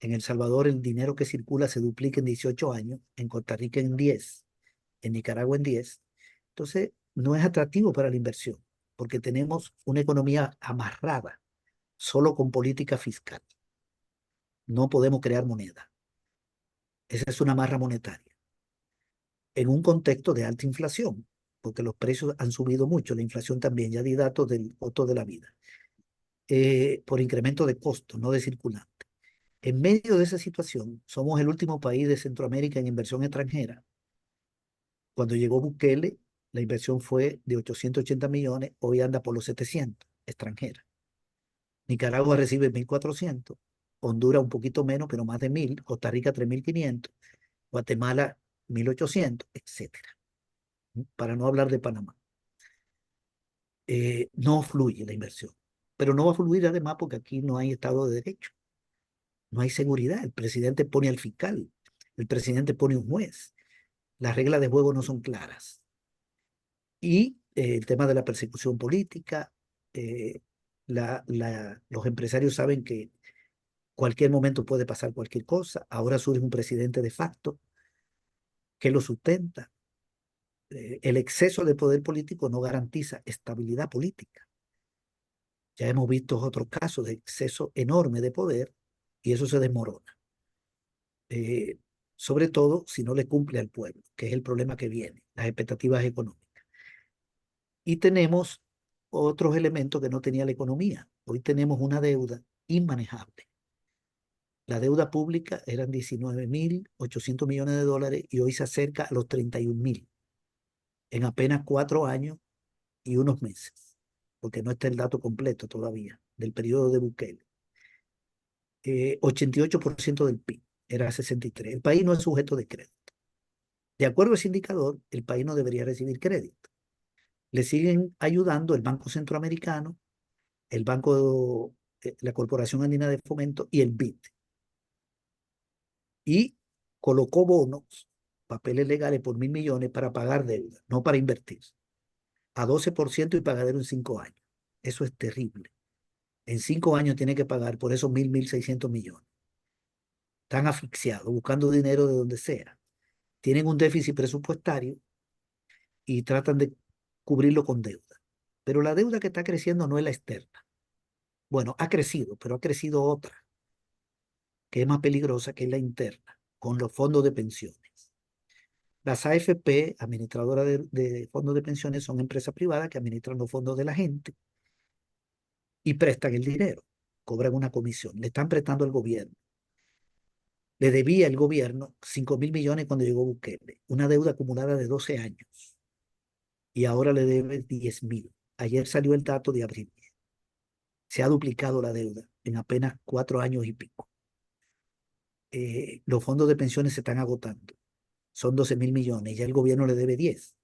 S5: En El Salvador el dinero que circula se duplica en 18 años, en Costa Rica en 10, en Nicaragua en 10. Entonces, no es atractivo para la inversión, porque tenemos una economía amarrada solo con política fiscal. No podemos crear moneda. Esa es una amarra monetaria. En un contexto de alta inflación, porque los precios han subido mucho, la inflación también, ya di datos del costo de la vida, por incremento de costos, no de circulante. En medio de esa situación, somos el último país de Centroamérica en inversión extranjera. Cuando llegó Bukele, la inversión fue de 880 millones, hoy anda por los 700 extranjera. Nicaragua recibe 1.400, Honduras un poquito menos, pero más de 1.000, Costa Rica 3.500, Guatemala 1.800, etcétera. Para no hablar de Panamá. No fluye la inversión, pero no va a fluir además porque aquí no hay Estado de Derecho, no hay seguridad. El presidente pone al fiscal, el presidente pone un juez, las reglas de juego no son claras. Y el tema de la persecución política, los empresarios saben que cualquier momento puede pasar cualquier cosa. Ahora surge un presidente de facto que lo sustenta. El exceso de poder político no garantiza estabilidad política. Ya hemos visto otros casos de exceso enorme de poder y eso se desmorona. Sobre todo si no le cumple al pueblo, que es el problema que viene, las expectativas económicas. Y tenemos otros elementos que no tenía la economía. Hoy tenemos una deuda inmanejable. La deuda pública eran 19.800 millones de dólares y hoy se acerca a los 31.000 en apenas 4 años y unos meses, porque no está el dato completo todavía del periodo de Bukele. 88% del PIB, era 63%. El país no es sujeto de crédito. De acuerdo a ese indicador, el país no debería recibir crédito. Le siguen ayudando el Banco Centroamericano, el Banco, la Corporación Andina de Fomento y el BID. Y colocó bonos, papeles legales por 1.000 millones para pagar deuda, no para invertir. A 12% y pagadero en 5 años. Eso es terrible. En 5 años tiene que pagar por esos 1.600 millones. Están asfixiados, buscando dinero de donde sea. Tienen un déficit presupuestario y tratan de cubrirlo con deuda. Pero la deuda que está creciendo no es la externa. Bueno, ha crecido, pero ha crecido otra, que es más peligrosa, que es la interna, con los fondos de pensiones. Las AFP, administradoras de fondos de pensiones, son empresas privadas que administran los fondos de la gente y prestan el dinero, cobran una comisión, le están prestando al gobierno. Le debía el gobierno 5.000 millones cuando llegó Bukele, una deuda acumulada de 12 años, y ahora le debe 10.000. Ayer salió el dato de abril. Se ha duplicado la deuda en apenas 4 años y pico. Los fondos de pensiones se están agotando. Son 12.000 millones, ya el gobierno le debe 10.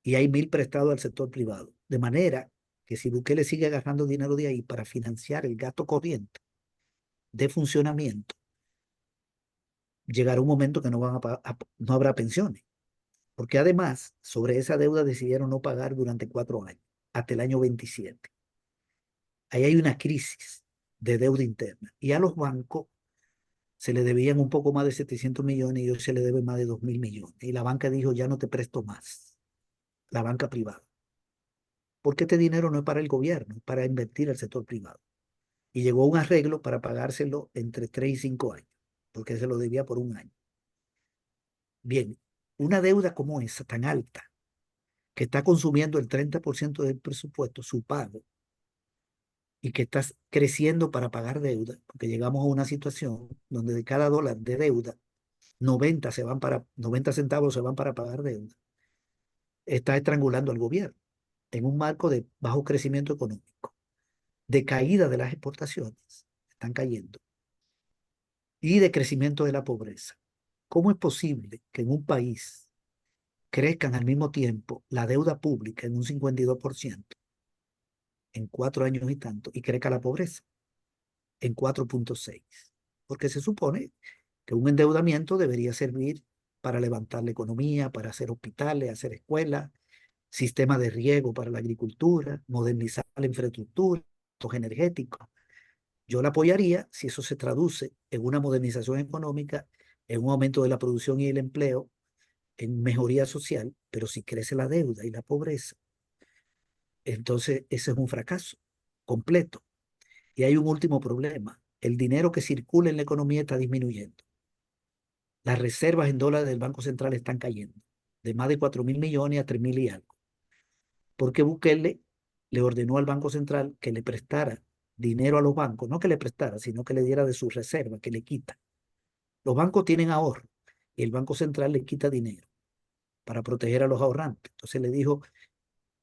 S5: Y hay 1.000 prestados al sector privado. De manera que si Bukele sigue agarrando dinero de ahí para financiar el gasto corriente de funcionamiento, llegará un momento que no habrá pensiones. Porque además, sobre esa deuda decidieron no pagar durante 4 años, hasta el año 27. Ahí hay una crisis de deuda interna. Y a los bancos se le debían un poco más de 700 millones y hoy se le debe más de 2.000 millones. Y la banca dijo, ya no te presto más. La banca privada. Porque este dinero no es para el gobierno, es para invertir al sector privado. Y llegó a un arreglo para pagárselo entre 3 y 5 años, porque se lo debía por un año. Bien, una deuda como esa, tan alta, que está consumiendo el 30% del presupuesto, su pago, y que está creciendo para pagar deuda, porque llegamos a una situación donde de cada $1 de deuda, 90 centavos se van para pagar deuda, está estrangulando al gobierno en un marco de bajo crecimiento económico, de caída de las exportaciones, están cayendo, y de crecimiento de la pobreza. ¿Cómo es posible que en un país crezcan al mismo tiempo la deuda pública en un 52% en 4 años y tanto, y crezca la pobreza en 4,6? Porque se supone que un endeudamiento debería servir para levantar la economía, para hacer hospitales, hacer escuelas, sistemas de riego para la agricultura, modernizar la infraestructura, los energéticos. Yo la apoyaría si eso se traduce en una modernización económica, en un aumento de la producción y el empleo, en mejoría social, pero si crece la deuda y la pobreza, entonces ese es un fracaso completo. Y hay un último problema. El dinero que circula en la economía está disminuyendo. Las reservas en dólares del Banco Central están cayendo, de más de 4.000 millones a 3.000 y algo. Porque Bukele le ordenó al Banco Central que le prestara dinero a los bancos, no que le prestara, sino que le diera de su reserva, que le quita. Los bancos tienen ahorro y el Banco Central le quita dinero para proteger a los ahorrantes. Entonces le dijo,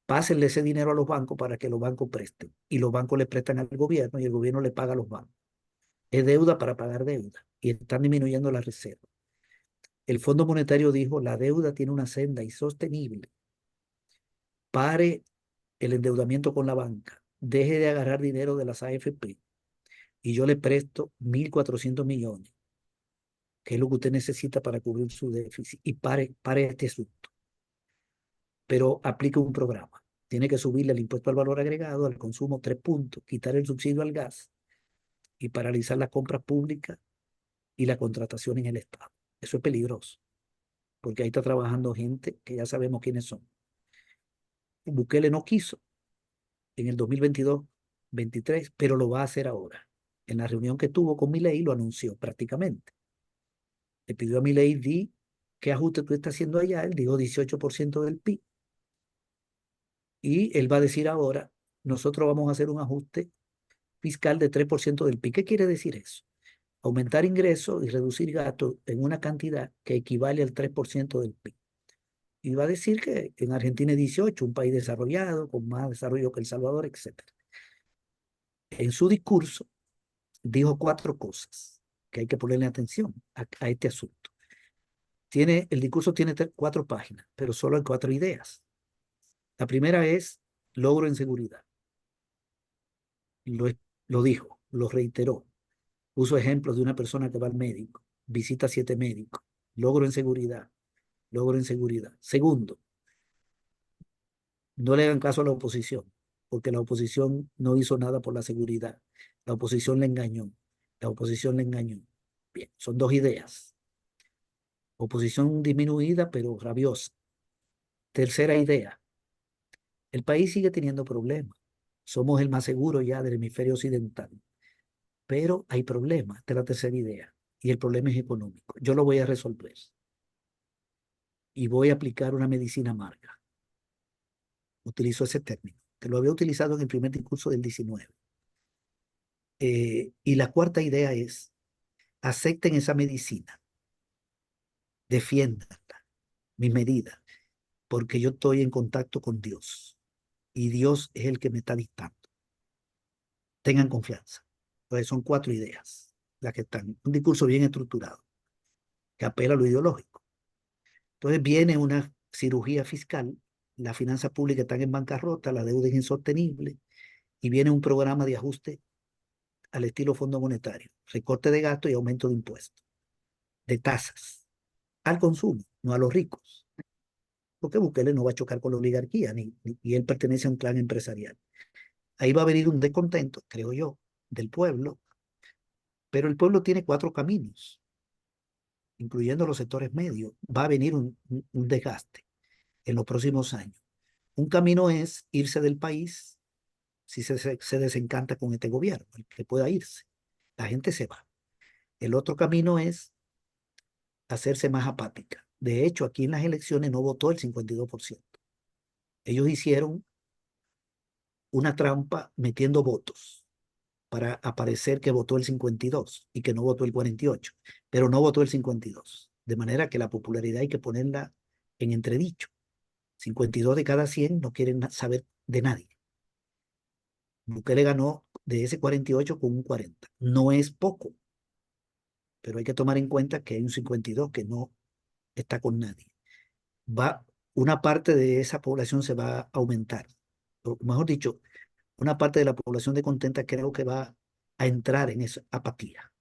S5: pásenle ese dinero a los bancos para que los bancos presten. Y los bancos le prestan al gobierno y el gobierno le paga a los bancos. Es deuda para pagar deuda y están disminuyendo la reserva. El Fondo Monetario dijo, la deuda tiene una senda insostenible. Pare el endeudamiento con la banca. Deje de agarrar dinero de las AFP y yo le presto 1.400 millones, que es lo que usted necesita para cubrir su déficit, y pare este asunto. Pero aplique un programa. Tiene que subirle el impuesto al valor agregado, al consumo 3 puntos, quitar el subsidio al gas y paralizar las compras públicas y la contratación en el Estado. Eso es peligroso, porque ahí está trabajando gente que ya sabemos quiénes son. Bukele no quiso en el 2022-23, pero lo va a hacer ahora. En la reunión que tuvo con Milei lo anunció prácticamente. Le pidió a Milei, di qué ajuste tú estás haciendo allá. Él dijo 18% del PIB. Y él va a decir ahora, nosotros vamos a hacer un ajuste fiscal de 3% del PIB. ¿Qué quiere decir eso? Aumentar ingresos y reducir gastos en una cantidad que equivale al 3% del PIB. Y va a decir que en Argentina es 18, un país desarrollado, con más desarrollo que El Salvador, etc. En su discurso dijo 4 cosas que hay que ponerle atención a este asunto. El discurso tiene 4 páginas, pero solo hay 4 ideas. La primera es logro en seguridad. Lo, lo dijo, lo reiteró. Puso ejemplos de una persona que va al médico, visita 7 médicos. Logro en seguridad, logro en seguridad. Segundo, no le hagan caso a la oposición, porque la oposición no hizo nada por la seguridad. La oposición le engañó. La oposición le engañó. Bien, son 2 ideas. Oposición disminuida, pero rabiosa. Tercera idea, el país sigue teniendo problemas. Somos el más seguro ya del hemisferio occidental, pero hay problemas. Esta es la tercera idea. Y el problema es económico. Yo lo voy a resolver. Y voy a aplicar una medicina amarga. Utilizo ese término, que lo había utilizado en el primer discurso del 19. Y la cuarta idea es, acepten esa medicina, defiéndanla, mi medida, porque yo estoy en contacto con Dios y Dios es el que me está dictando. tengan confianza. Entonces son 4 ideas las que están. Un discurso bien estructurado, que apela a lo ideológico. Entonces viene una cirugía fiscal, las finanzas públicas están en bancarrota, la deuda es insostenible, y viene un programa de ajuste al estilo Fondo Monetario, recorte de gastos y aumento de impuestos, de tasas, al consumo, no a los ricos, porque Bukele no va a chocar con la oligarquía, y él pertenece a un clan empresarial. Ahí va a venir un descontento, creo yo, del pueblo, pero el pueblo tiene 4 caminos, incluyendo los sectores medios. Va a venir un desgaste en los próximos años. Un camino es irse del país si se desencanta con este gobierno, el que pueda irse. La gente se va. El otro camino es hacerse más apática. De hecho, aquí en las elecciones no votó el 52%. Ellos hicieron una trampa metiendo votos para aparecer que votó el 52 y que no votó el 48, pero no votó el 52. De manera que la popularidad hay que ponerla en entredicho. 52 de cada 100 no quieren saber de nadie. Bukele ganó de ese 48 con un 40. No es poco, pero hay que tomar en cuenta que hay un 52 que no está con nadie. Una parte de esa población se va a aumentar. O mejor dicho, una parte de la población descontenta creo que va a entrar en esa apatía.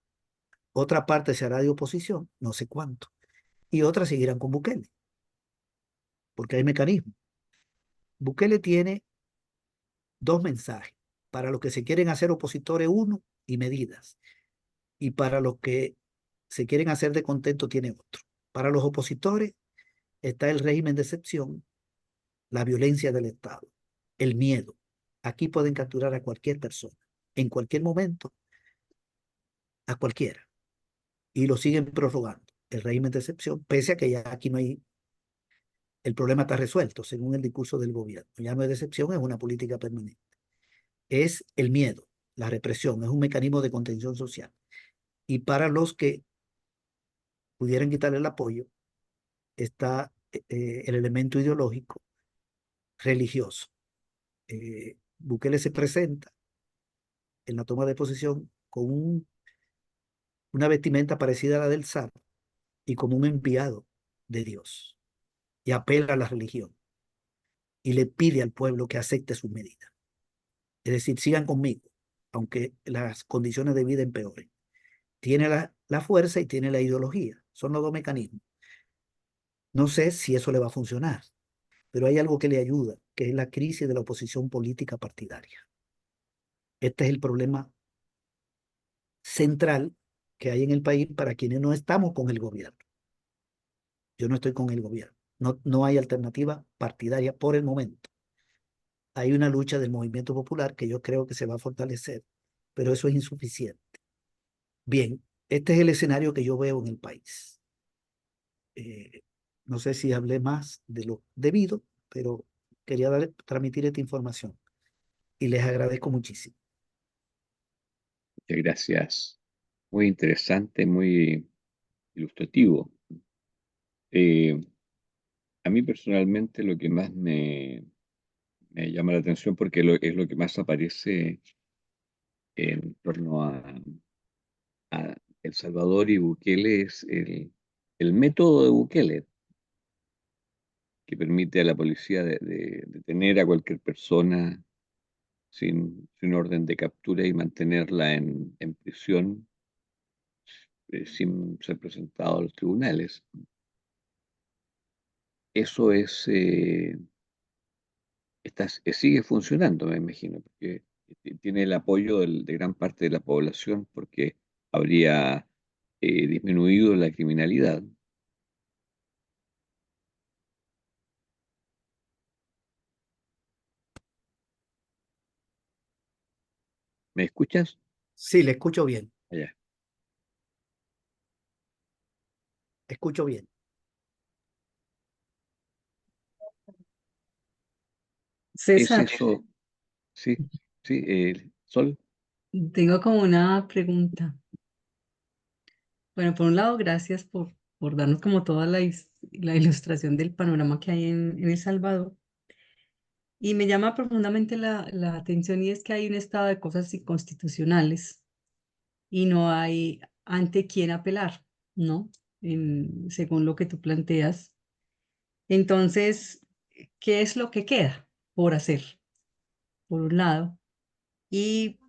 S5: Otra parte se hará de oposición, no sé cuánto, y otras seguirán con Bukele, porque hay mecanismos. Bukele tiene 2 mensajes: para los que se quieren hacer opositores, uno, y medidas, y para los que se quieren hacer de contento tiene otro. Para los opositores está el régimen de excepción, la violencia del Estado, el miedo. Aquí pueden capturar a cualquier persona, en cualquier momento, a cualquiera, y lo siguen prorrogando. El régimen de excepción, pese a que ya aquí no hay, el problema está resuelto, según el discurso del gobierno. Ya no es de excepción, es una política permanente. Es el miedo, la represión, es un mecanismo de contención social. Y para los que pudieran quitarle el apoyo, está el elemento ideológico religioso. Bukele se presenta en la toma de posesión con una vestimenta parecida a la del zar y como un enviado de Dios, y apela a la religión y le pide al pueblo que acepte sus medidas. Es decir, sigan conmigo, aunque las condiciones de vida empeoren. Tiene la fuerza y tiene la ideología. Son los 2 mecanismos. No sé si eso le va a funcionar, pero hay algo que le ayuda, que es la crisis de la oposición política partidaria. Este es el problema central que hay en el país para quienes no estamos con el gobierno. Yo no estoy con el gobierno. No hay alternativa partidaria por el momento. Hay una lucha del movimiento popular que yo creo que se va a fortalecer, pero eso es insuficiente. Bien, este es el escenario que yo veo en el país. Eh, no sé si hablé más de lo debido, pero quería transmitir esta información y les agradezco muchísimo.
S2: Muchas gracias. Muy interesante, muy ilustrativo. Eh, a mí personalmente lo que más me llama la atención, porque es lo que más aparece en torno a El Salvador y Bukele, es el método de Bukele, que permite a la policía de detener a cualquier persona sin orden de captura y mantenerla en prisión sin ser presentado a los tribunales. Eso sigue funcionando, me imagino, porque tiene el apoyo de gran parte de la población, porque habría disminuido la criminalidad. ¿Me escuchas?
S5: Sí, le escucho bien,
S2: Allá.
S5: escucho bien.
S2: ¿Es
S3: César,
S2: eso? Sí, sí, Sol.
S3: tengo como una pregunta. Bueno, por un lado, gracias por darnos como toda la ilustración del panorama que hay en El Salvador. Y me llama profundamente la atención y es que hay un estado de cosas inconstitucionales y no hay ante quién apelar, ¿no? Según lo que tú planteas. Entonces, ¿qué es lo que queda por hacer, por un lado? ¿Y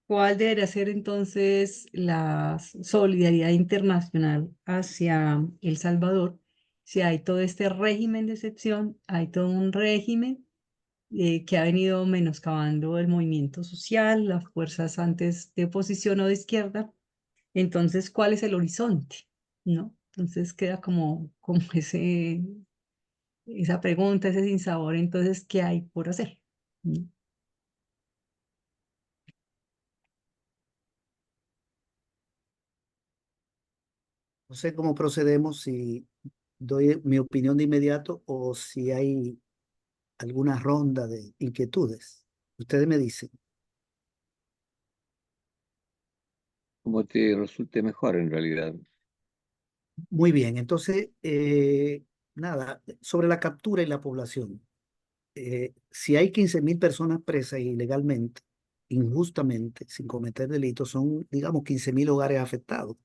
S3: cuál debería ser entonces la solidaridad internacional hacia El Salvador? Si hay todo este régimen de excepción, hay todo un régimen que ha venido menoscabando el movimiento social, las fuerzas antes de oposición o de izquierda. Entonces, ¿cuál es el horizonte? ¿No? Entonces queda como esa pregunta, ese sinsabor. Entonces, ¿qué hay por hacer? ¿No?
S5: No sé cómo procedemos, si doy mi opinión de inmediato o si hay alguna ronda de inquietudes. Ustedes me dicen.
S2: Como te resulte mejor en realidad.
S5: Muy bien, entonces, nada, sobre la captura y la población. Si hay 15.000 personas presas ilegalmente, injustamente, sin cometer delitos, son, digamos, 15.000 hogares afectados.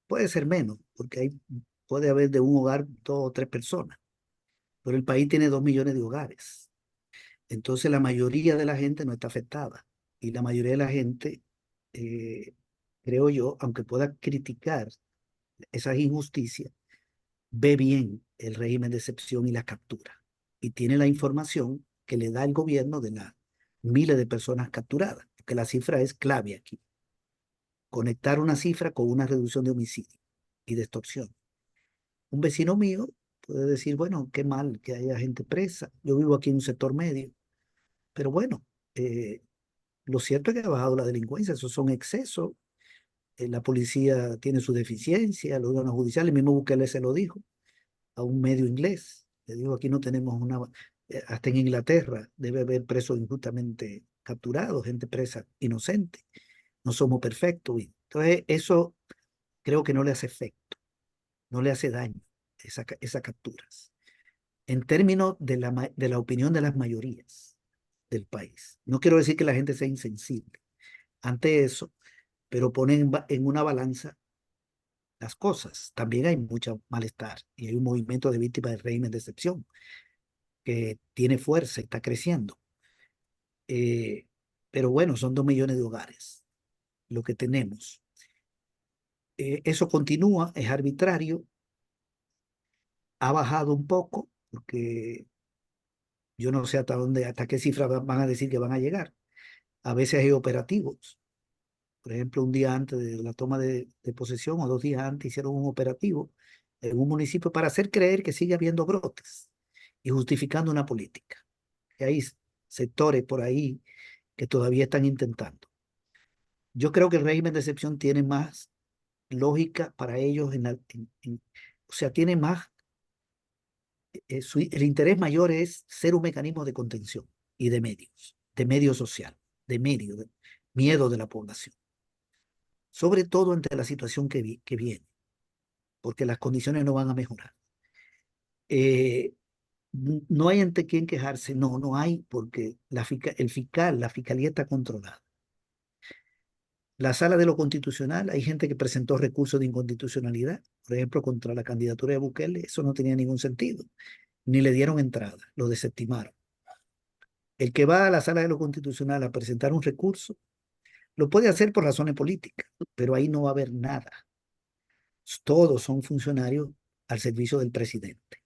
S5: Puede ser menos, porque puede haber de un hogar 2 o 3 personas, pero el país tiene 2 millones de hogares. Entonces la mayoría de la gente no está afectada. Y la mayoría de la gente, eh, creo yo, aunque pueda criticar esas injusticias, ve bien el régimen de excepción y la captura. Y tiene la información que le da el gobierno de las miles de personas capturadas, porque la cifra es clave aquí. Conectar una cifra con una reducción de homicidio y de extorsión. Un vecino mío puede decir, bueno, qué mal que haya gente presa. Yo vivo aquí en un sector medio, pero bueno, lo cierto es que ha bajado la delincuencia, esos son excesos. La policía tiene su deficiencia, los órganos judiciales, el mismo Bukele se lo dijo a un medio inglés. Le digo, aquí no tenemos una, hasta en Inglaterra debe haber presos injustamente capturados, gente presa inocente. No somos perfectos. Entonces, eso creo que no le hace efecto, no le hace daño esas capturas. En términos de la opinión de las mayorías del país. No quiero decir que la gente sea insensible ante eso, pero ponen en una balanza las cosas. También hay mucho malestar y hay un movimiento de víctimas del régimen de excepción que tiene fuerza, está creciendo. Eh, pero bueno, son 2 millones de hogares lo que tenemos. Eso continúa, es arbitrario, ha bajado un poco, porque yo no sé hasta dónde, hasta qué cifra van a decir que van a llegar. A veces hay operativos. Por ejemplo, un día antes de la toma de posesión o 2 días antes hicieron un operativo en un municipio para hacer creer que sigue habiendo brotes y justificando una política. Y hay sectores por ahí que todavía están intentando. Yo creo que el régimen de excepción tiene más lógica para ellos, o sea, tiene más, el interés mayor es ser un mecanismo de contención y de medio social, de miedo de la población, sobre todo ante la situación que viene, porque las condiciones no van a mejorar. Eh, no hay ante quién quejarse, no hay, porque la fiscalía está controlada. La sala de lo constitucional, hay gente que presentó recursos de inconstitucionalidad, por ejemplo, contra la candidatura de Bukele, eso no tenía ningún sentido, ni le dieron entrada, lo desestimaron. El que va a la sala de lo constitucional a presentar un recurso, lo puede hacer por razones políticas, pero ahí no va a haber nada. Todos son funcionarios al servicio del presidente.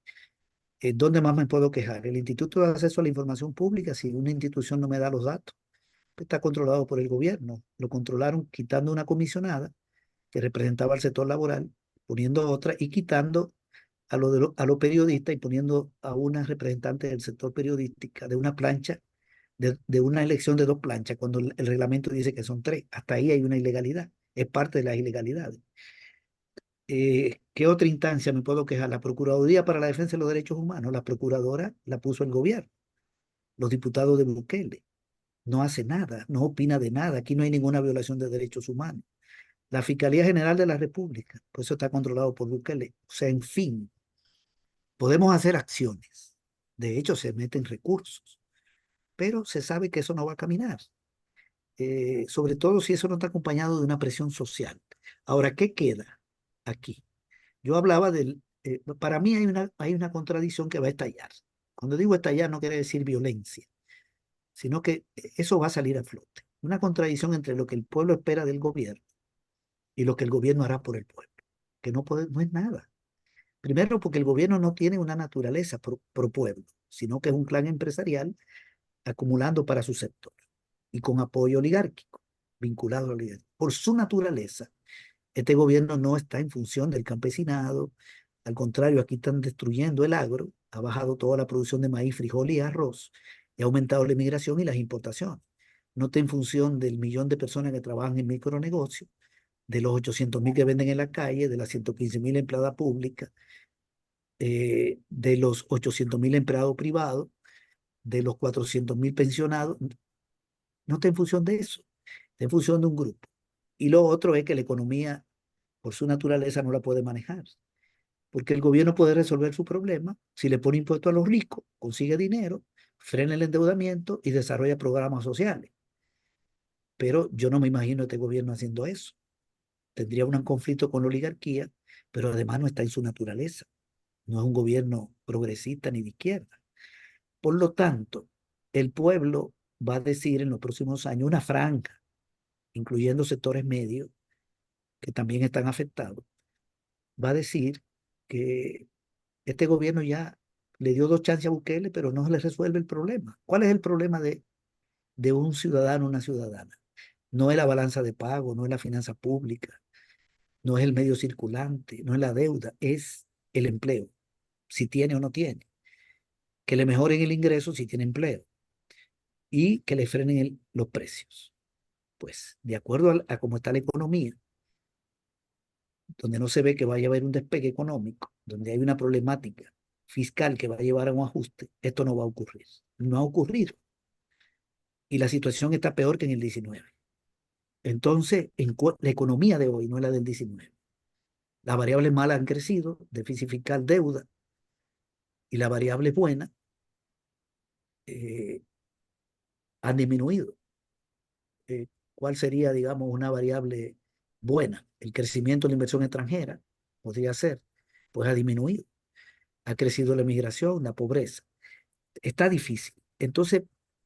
S5: ¿Dónde más me puedo quejar? El Instituto de Acceso a la Información Pública, si una institución no me da los datos, pues está controlado por el gobierno. Lo controlaron quitando una comisionada que representaba al sector laboral, poniendo otra y quitando a los periodistas y poniendo a una representante del sector periodística de una plancha, de una elección de 2 planchas, cuando el reglamento dice que son 3. Hasta ahí hay una ilegalidad, es parte de las ilegalidades. ¿Qué otra instancia me puedo quejar? La Procuraduría para la Defensa de los Derechos Humanos, la procuradora la puso el gobierno, los diputados de Bukele. No hace nada, no opina de nada, aquí no hay ninguna violación de derechos humanos. La Fiscalía General de la República, pues eso está controlado por Bukele. O sea, en fin, podemos hacer acciones De hecho, se meten recursos, pero se sabe que eso no va a caminar, sobre todo si eso no está acompañado de una presión social. Ahora, ¿qué queda aquí? Yo hablaba para mí hay una contradicción que va a estallar. Cuando digo estallar no quiere decir violencia, sino que eso va a salir a flote. Una contradicción entre lo que el pueblo espera del gobierno y lo que el gobierno hará por el pueblo, que no es nada. Primero, porque el gobierno no tiene una naturaleza pro pueblo, sino que es un clan empresarial acumulando para su sector y con apoyo oligárquico, vinculado a oligarquía. Por su naturaleza, este gobierno no está en función del campesinado, al contrario, aquí están destruyendo el agro, ha bajado toda la producción de maíz, frijol y arroz, y ha aumentado la inmigración y las importaciones. No está en función del millón de personas que trabajan en micronegocios, de los 800.000 que venden en la calle, de las 115.000 empleadas públicas, de los 800.000 empleados privados, de los 400.000 pensionados. No está en función de eso, está en función de un grupo. Y lo otro es que la economía, por su naturaleza, no la puede manejar, porque el gobierno puede resolver su problema si le pone impuestos a los ricos, consigue dinero, frena el endeudamiento y desarrolla programas sociales. Pero yo no me imagino este gobierno haciendo eso. Tendría un conflicto con la oligarquía, pero además no está en su naturaleza. No es un gobierno progresista ni de izquierda. Por lo tanto, el pueblo va a decir en los próximos años una franja, incluyendo sectores medios que también están afectados, va a decir que este gobierno ya le dio 2 chances a Bukele, pero no le resuelve el problema. ¿Cuál es el problema de un ciudadano o una ciudadana? No es la balanza de pago, no es la finanza pública, no es el medio circulante, no es la deuda, es el empleo, si tiene o no tiene. Que le mejoren el ingreso si tiene empleo y que le frenen los precios. Pues, de acuerdo a cómo está la economía, donde no se ve que vaya a haber un despegue económico, donde hay una problemática fiscal que va a llevar a un ajuste, esto no va a ocurrir. No ha ocurrido. Y la situación está peor que en el 19. Entonces, la economía de hoy no es la del 19. Las variables malas han crecido, déficit fiscal, deuda, y las variables buenas han disminuido. ¿Cuál sería, digamos, una variable buena? El crecimiento de la inversión extranjera, podría ser, pues ha disminuido. Ha crecido la migración, la pobreza. Está difícil. Entonces,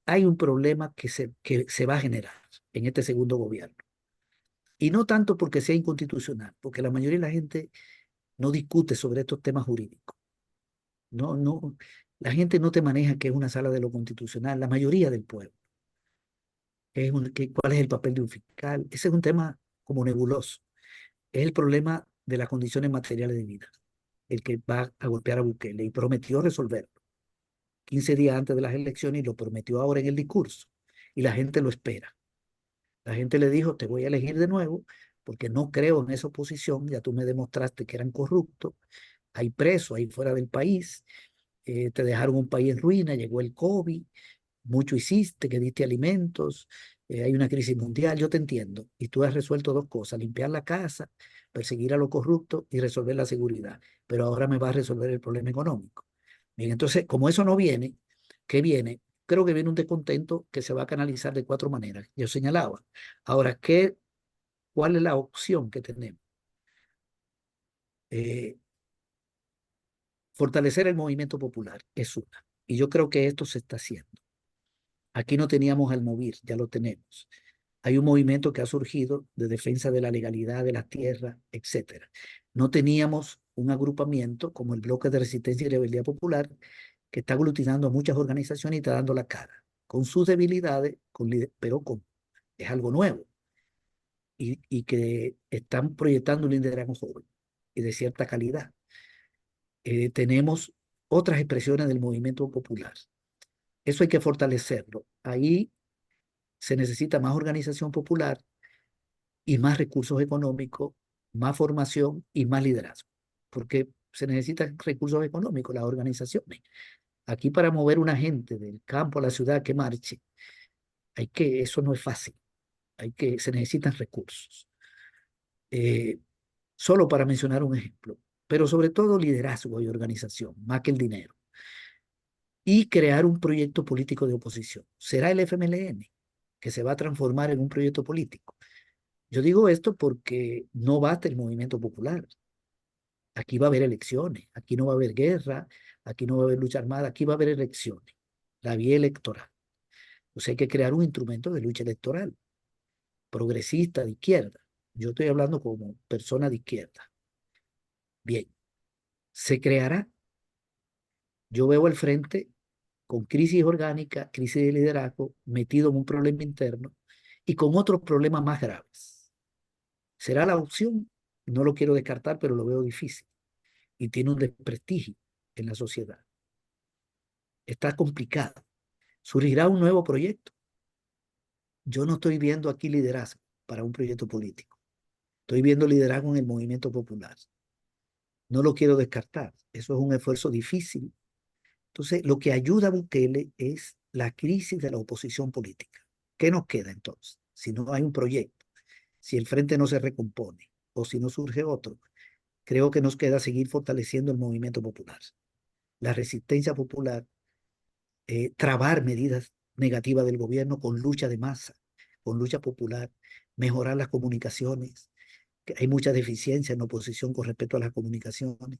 S5: hay un problema que se va a generar en este segundo gobierno. Y no tanto porque sea inconstitucional, porque la mayoría de la gente no discute sobre estos temas jurídicos. No, la gente no te maneja que es una sala de lo constitucional, la mayoría del pueblo. ¿Cuál es el papel de un fiscal? Ese es un tema como nebuloso. Es el problema de las condiciones materiales de vida, el que va a golpear a Bukele y prometió resolverlo 15 días antes de las elecciones y lo prometió ahora en el discurso. Y la gente lo espera. La gente le dijo, te voy a elegir de nuevo porque no creo en esa oposición, ya tú me demostraste que eran corruptos, hay presos ahí fuera del país, te dejaron un país en ruina, llegó el COVID, mucho hiciste, que diste alimentos, hay una crisis mundial, yo te entiendo, y tú has resuelto 2 cosas, limpiar la casa, perseguir a los corruptos y resolver la seguridad, pero ahora me vas a resolver el problema económico. Bien, entonces, como eso no viene, ¿qué viene? Creo que viene un descontento que se va a canalizar de 4 maneras, yo señalaba. Ahora, ¿cuál es la opción que tenemos? Fortalecer el movimiento popular es una, y yo creo que esto se está haciendo. Aquí no teníamos al Movir, ya lo tenemos. Hay un movimiento que ha surgido de defensa de la legalidad de las tierras, etc. No teníamos un agrupamiento como el Bloque de Resistencia y Rebeldía Popular, que está aglutinando a muchas organizaciones y está dando la cara, con sus debilidades, pero es algo nuevo, y que están proyectando un liderazgo joven y de cierta calidad. Tenemos otras expresiones del movimiento popular. Eso hay que fortalecerlo. Ahí se necesita más organización popular y más recursos económicos, más formación y más liderazgo, porque se necesitan recursos económicos, las organizaciones. Aquí para mover una gente del campo a la ciudad que marche, eso no es fácil, se necesitan recursos. Solo para mencionar un ejemplo, pero sobre todo liderazgo y organización, más que el dinero. y crear un proyecto político de oposición. Será el FMLN que se va a transformar en un proyecto político. Yo digo esto porque no basta el movimiento popular. Aquí va a haber elecciones, aquí no va a haber guerra, aquí no va a haber lucha armada, aquí va a haber elecciones, la vía electoral. Entonces hay que crear un instrumento de lucha electoral, progresista, de izquierda. Yo estoy hablando como persona de izquierda. Bien, se creará. Yo veo al frente con crisis orgánica, crisis de liderazgo, metido en un problema interno y con otros problemas más graves. ¿Será la opción? No lo quiero descartar, pero lo veo difícil y tiene un desprestigio en la sociedad. Está complicado. Surgirá un nuevo proyecto. Yo no estoy viendo aquí liderazgo para un proyecto político. Estoy viendo liderazgo en el movimiento popular. No lo quiero descartar. Eso es un esfuerzo difícil. Entonces, lo que ayuda a Bukele es la crisis de la oposición política. ¿Qué nos queda entonces? Si no hay un proyecto, si el frente no se recompone o si no surge otro, creo que nos queda seguir fortaleciendo el movimiento popular, la resistencia popular, trabar medidas negativas del gobierno con lucha de masa, con lucha popular, mejorar las comunicaciones, que hay mucha deficiencia en la oposición con respecto a las comunicaciones,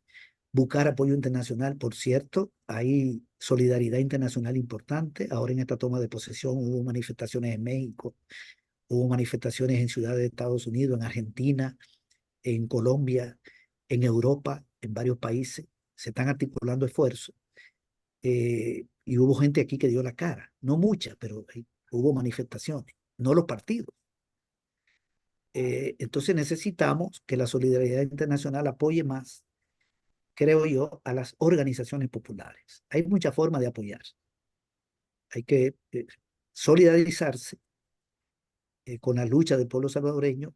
S5: buscar apoyo internacional. Por cierto, hay solidaridad internacional importante. Ahora en esta toma de posesión hubo manifestaciones en México, hubo manifestaciones en ciudades de Estados Unidos, en Argentina, en Colombia, en Europa, en varios países. Se están articulando esfuerzos. Y hubo gente aquí que dio la cara, no mucha, pero hubo manifestaciones, no los partidos. Entonces necesitamos que la solidaridad internacional apoye más, creo yo, a las organizaciones populares. Hay muchas formas de apoyar. Hay que solidarizarse con la lucha del pueblo salvadoreño,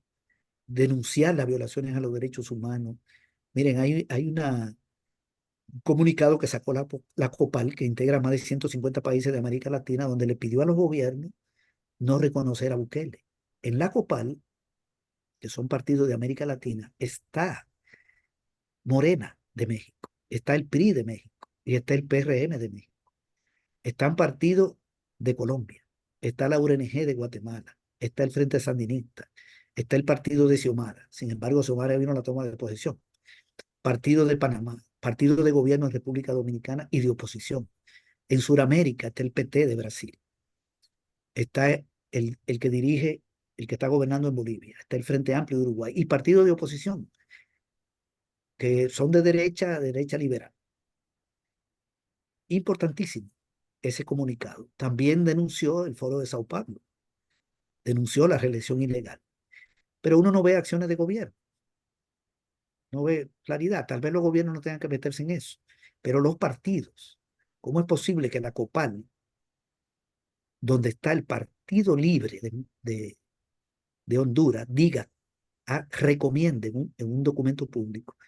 S5: denunciar las violaciones a los derechos humanos. Miren, hay un comunicado que sacó la COPAL, que integra más de 150 países de América Latina, donde le pidió a los gobiernos no reconocer a Bukele. En la COPAL, que son partidos de América Latina, está Morena de México, está el PRI de México y está el PRM de México. Están partidos de Colombia, está la UNG de Guatemala, está el Frente Sandinista, está el partido de Xiomara. Sin embargo, Xiomara vino a la toma de posesión. Partido de Panamá, partido de gobierno en República Dominicana y de oposición. En Sudamérica está el PT de Brasil. Está el que dirige, el que está gobernando en Bolivia. Está el Frente Amplio de Uruguay y partidos de oposición que son de derecha liberal. Importantísimo ese comunicado. También denunció el Foro de Sao Paulo, denunció la reelección ilegal. Pero uno no ve acciones de gobierno, no ve claridad. Tal vez los gobiernos no tengan que meterse en eso, pero los partidos, ¿cómo es posible que la COPAL, donde está el Partido Libre de Honduras, diga, recomiende en un documento público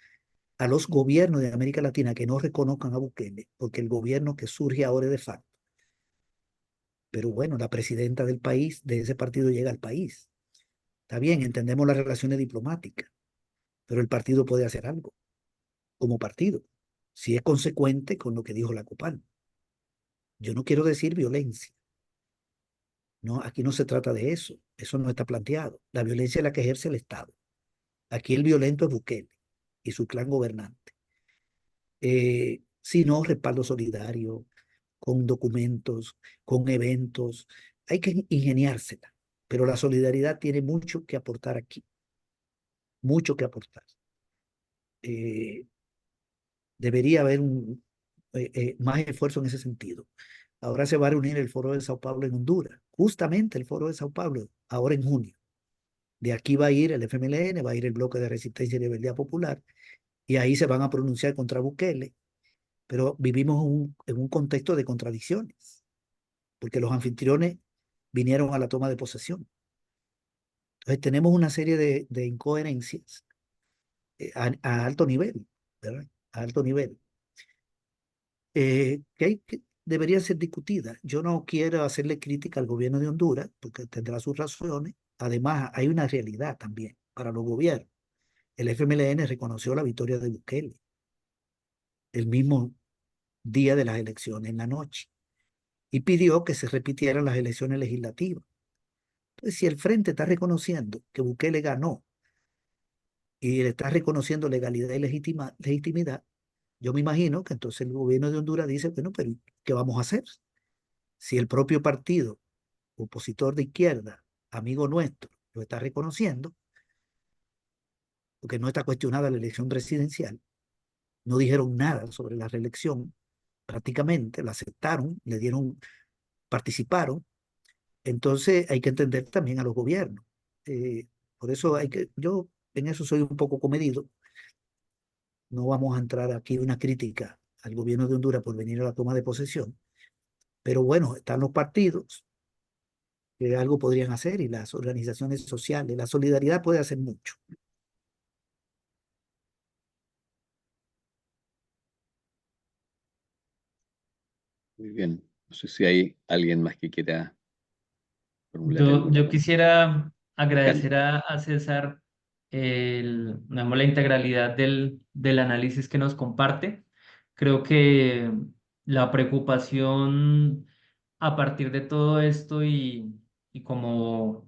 S5: a los gobiernos de América Latina que no reconozcan a Bukele, porque el gobierno que surge ahora es de facto? Pero bueno, la presidenta del país, de ese partido, llega al país. Está bien, entendemos las relaciones diplomáticas, pero el partido puede hacer algo como partido, si es consecuente con lo que dijo la COPAL. Yo no quiero decir violencia. No, aquí no se trata de eso. Eso no está planteado. La violencia es la que ejerce el Estado. Aquí el violento es Bukele y su clan gobernante. Sino respaldo solidario, con documentos, con eventos. Hay que ingeniársela, pero la solidaridad tiene mucho que aportar aquí, mucho que aportar. Debería haber más esfuerzo en ese sentido. Ahora se va a reunir el Foro de Sao Paulo en Honduras, justamente el Foro de Sao Paulo, ahora en junio. De aquí va a ir el FMLN, va a ir el Bloque de Resistencia y Rebeldía Popular, y ahí se van a pronunciar contra Bukele. Pero vivimos en un contexto de contradicciones, porque los anfitriones vinieron a la toma de posesión. Entonces tenemos una serie de incoherencias a alto nivel, ¿verdad? A alto nivel. Que deberían ser discutidas. Yo no quiero hacerle crítica al gobierno de Honduras, porque tendrá sus razones. Además, hay una realidad también para los gobiernos. El FMLN reconoció la victoria de Bukele. El mismo día de las elecciones en la noche y pidió que se repitieran las elecciones legislativas. Entonces, si el Frente está reconociendo que Bukele ganó y le está reconociendo legalidad y legitimidad, yo me imagino que entonces el gobierno de Honduras dice, bueno, pero ¿qué vamos a hacer? Si el propio partido opositor de izquierda, amigo nuestro, lo está reconociendo, porque no está cuestionada la elección presidencial, no dijeron nada sobre la reelección, prácticamente la aceptaron, le dieron, participaron, entonces hay que entender también a los gobiernos. Por eso yo en eso soy un poco comedido. No vamos a entrar aquí en una crítica al gobierno de Honduras por venir a la toma de posesión, pero bueno, están los partidos que algo podrían hacer y las organizaciones sociales. La solidaridad puede hacer mucho.
S2: Muy bien. No sé si hay alguien más que quiera formular
S1: Yo
S2: alguna
S1: quisiera
S2: Dale.
S1: agradecer a César digamos, la integralidad del análisis que nos comparte. Creo que la preocupación a partir de todo esto y como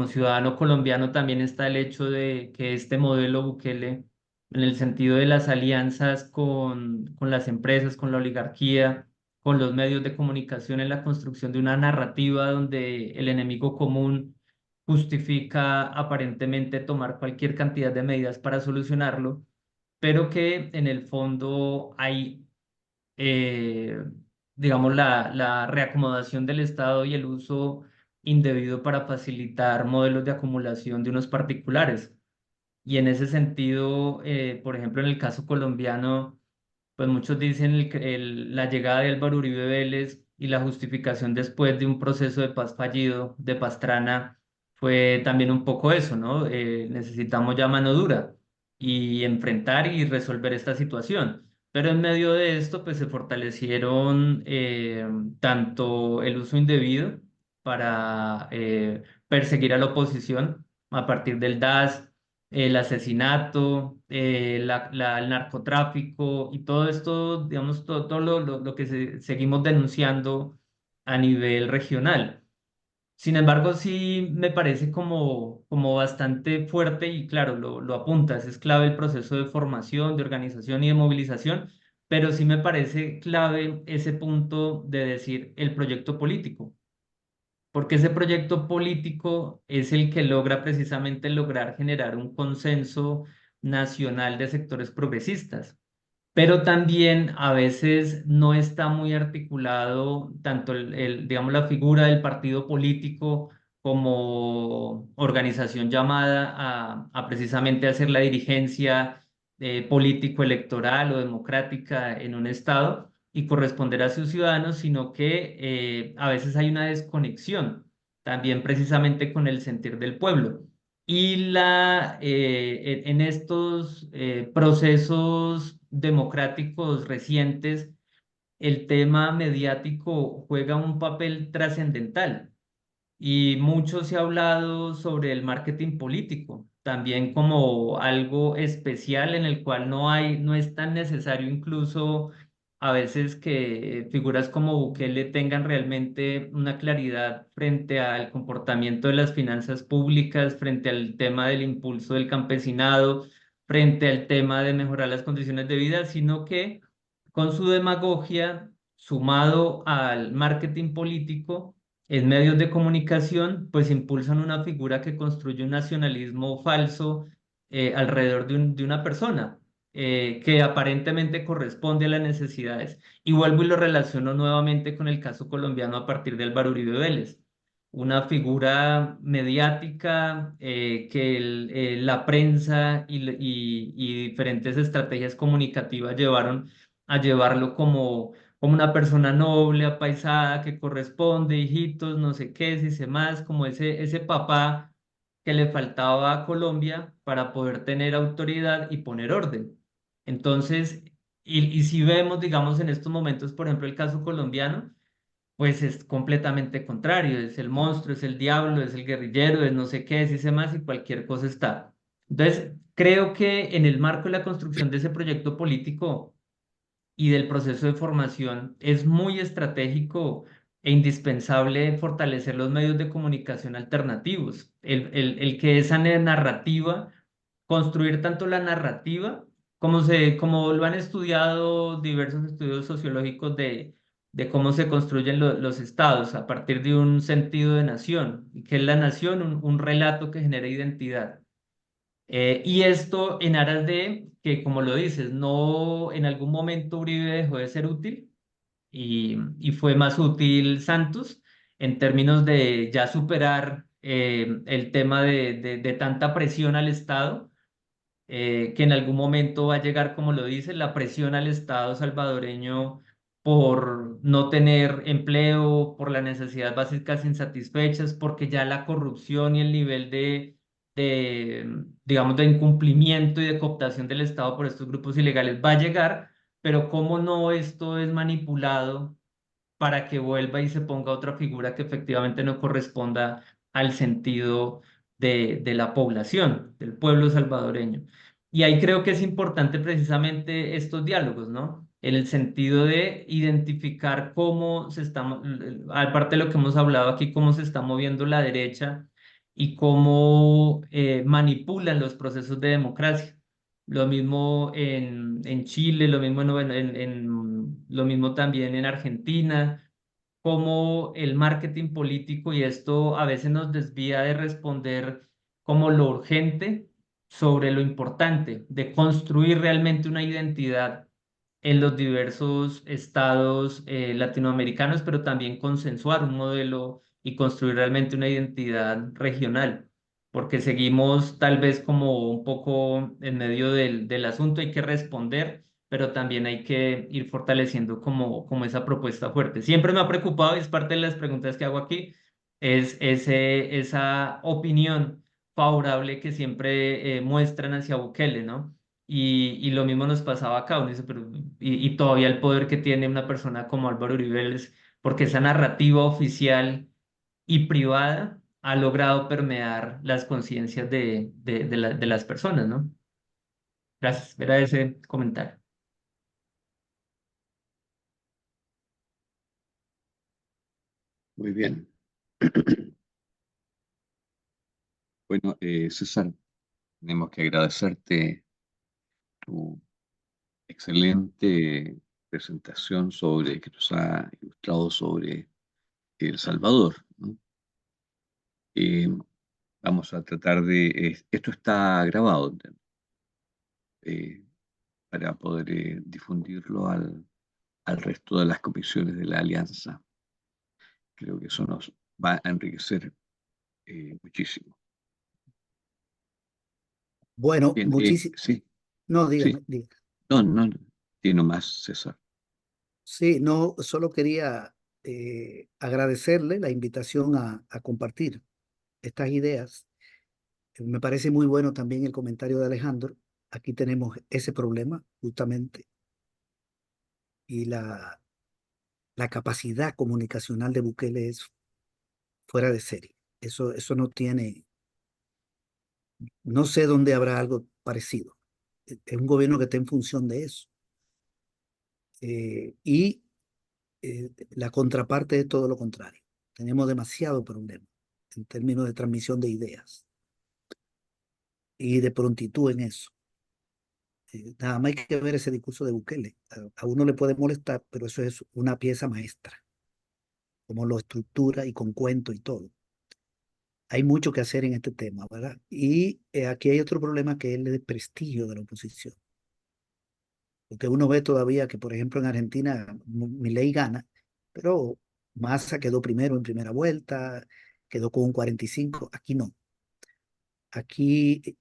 S1: ciudadano colombiano también está el hecho de que este modelo Bukele, en el sentido de las alianzas con las empresas, con la oligarquía, con los medios de comunicación en la construcción de una narrativa donde el enemigo común justifica aparentemente tomar cualquier cantidad de medidas para solucionarlo, pero que en el fondo hay, eh, digamos, la reacomodación del Estado y el uso indebido para facilitar modelos de acumulación de unos particulares. Y en ese sentido, por ejemplo, en el caso colombiano, pues muchos dicen la llegada de Álvaro Uribe Vélez y la justificación después de un proceso de paz fallido de Pastrana fue también un poco eso, ¿no? Necesitamos ya mano dura y enfrentar y resolver esta situación. Pero en medio de esto, pues se fortalecieron tanto el uso indebido para perseguir a la oposición a partir del DAS, el asesinato, el narcotráfico y todo esto, digamos, todo lo que seguimos denunciando a nivel regional. Sin embargo, sí me parece como bastante fuerte y claro, lo apuntas, es clave el proceso de formación, de organización y de movilización, pero sí me parece clave ese punto de decir el proyecto político, porque ese proyecto político es el que logra precisamente lograr generar un consenso nacional de sectores progresistas, pero también a veces no está muy articulado tanto digamos, la figura del partido político como organización llamada a precisamente hacer la dirigencia político-electoral o democrática en un estado y corresponder a sus ciudadanos, sino que a veces hay una desconexión también precisamente con el sentir del pueblo. Y en estos procesos democráticos recientes, el tema mediático juega un papel trascendental y mucho se ha hablado sobre el marketing político, también como algo especial en el cual no es tan necesario incluso a veces que figuras como Bukele tengan realmente una claridad frente al comportamiento de las finanzas públicas, frente al tema del impulso del campesinado, frente al tema de mejorar las condiciones de vida, sino que con su demagogia, sumado al marketing político, en medios de comunicación, pues impulsan una figura que construye un nacionalismo falso alrededor de una persona que aparentemente corresponde a las necesidades. Y vuelvo y lo relaciono nuevamente con el caso colombiano a partir del Álvaro Uribe Vélez, una figura mediática que la prensa y diferentes estrategias comunicativas llevaron a llevarlo como una persona noble, apaisada, que corresponde, hijitos, no sé qué, si sé más, como ese papá que le faltaba a Colombia para poder tener autoridad y poner orden. Entonces, y si vemos, digamos, en estos momentos, por ejemplo, el caso colombiano, pues es completamente contrario, es el monstruo, es el diablo, es el guerrillero, es no sé qué, si sé más y cualquier cosa está. Entonces, creo que en el marco de la construcción de ese proyecto político, y del proceso de formación, es muy estratégico e indispensable fortalecer los medios de comunicación alternativos. El que esa narrativa, construir tanto la narrativa como lo han estudiado diversos estudios sociológicos de cómo se construyen los estados a partir de un sentido de nación, y que es la nación, un relato que genera identidad. Y esto en aras de que, como lo dices, no en algún momento Uribe dejó de ser útil y fue más útil Santos en términos de ya superar el tema de tanta presión al Estado, que en algún momento va a llegar, como lo dice, la presión al Estado salvadoreño por no tener empleo, por las necesidades básicas insatisfechas, porque ya la corrupción y el nivel digamos, de incumplimiento y de cooptación del Estado por estos grupos ilegales va a llegar, pero cómo no esto es manipulado para que vuelva y se ponga otra figura que efectivamente no corresponda al sentido de la población, del pueblo salvadoreño. Y ahí creo que es importante precisamente estos diálogos, ¿no? En el sentido de identificar cómo se está, aparte de lo que hemos hablado aquí, cómo se está moviendo la derecha y cómo manipulan los procesos de democracia. Lo mismo en Chile, lo mismo lo mismo también en Argentina, como el marketing político, y esto a veces nos desvía de responder como lo urgente sobre lo importante, de construir realmente una identidad en los diversos estados latinoamericanos, pero también consensuar un modelo y construir realmente una identidad regional, porque seguimos tal vez como un poco en medio del asunto, hay que responder, pero también hay que ir fortaleciendo como esa propuesta fuerte. Siempre me ha preocupado, y es parte de las preguntas que hago aquí, es esa opinión favorable que siempre muestran hacia Bukele, ¿no? Y lo mismo nos pasaba acá, uno dice, pero, y todavía el poder que tiene una persona como Álvaro Uribe, porque esa narrativa oficial y privada ha logrado permear las conciencias de las personas, ¿no? Gracias, era ese comentario.
S2: Muy bien. Bueno, César, tenemos que agradecerte tu excelente presentación que nos ha ilustrado sobre El Salvador, ¿no? Eh, Vamos a tratar esto está grabado, ¿entiendes? Eh, para poder difundirlo al resto de las comisiones de la Alianza. Creo que eso nos va a enriquecer muchísimo.
S5: Bueno,
S2: Bien,
S5: muchísimas.
S2: sí,
S5: No,
S2: sí.
S5: dígame, dígame.
S2: No, no, tiene más, César.
S5: Sí, no, solo quería agradecerle la invitación a compartir estas ideas. Me parece muy bueno también el comentario de Alejandro. Aquí tenemos ese problema justamente y la capacidad comunicacional de Bukele es fuera de serie. Eso no tiene, no sé dónde habrá algo parecido. Es un gobierno que está en función de eso. Y la contraparte es todo lo contrario. Tenemos demasiado problema en términos de transmisión de ideas y de prontitud en eso. Nada más hay que ver ese discurso de Bukele. A uno le puede molestar, pero eso es una pieza maestra, como lo estructura y con cuento y todo. Hay mucho que hacer en este tema, ¿verdad? Y aquí hay otro problema que es el prestigio de la oposición. Porque uno ve todavía que, por ejemplo, en Argentina Milei gana, pero Massa quedó primero en primera vuelta, quedó con un 45. Aquí no. Aquí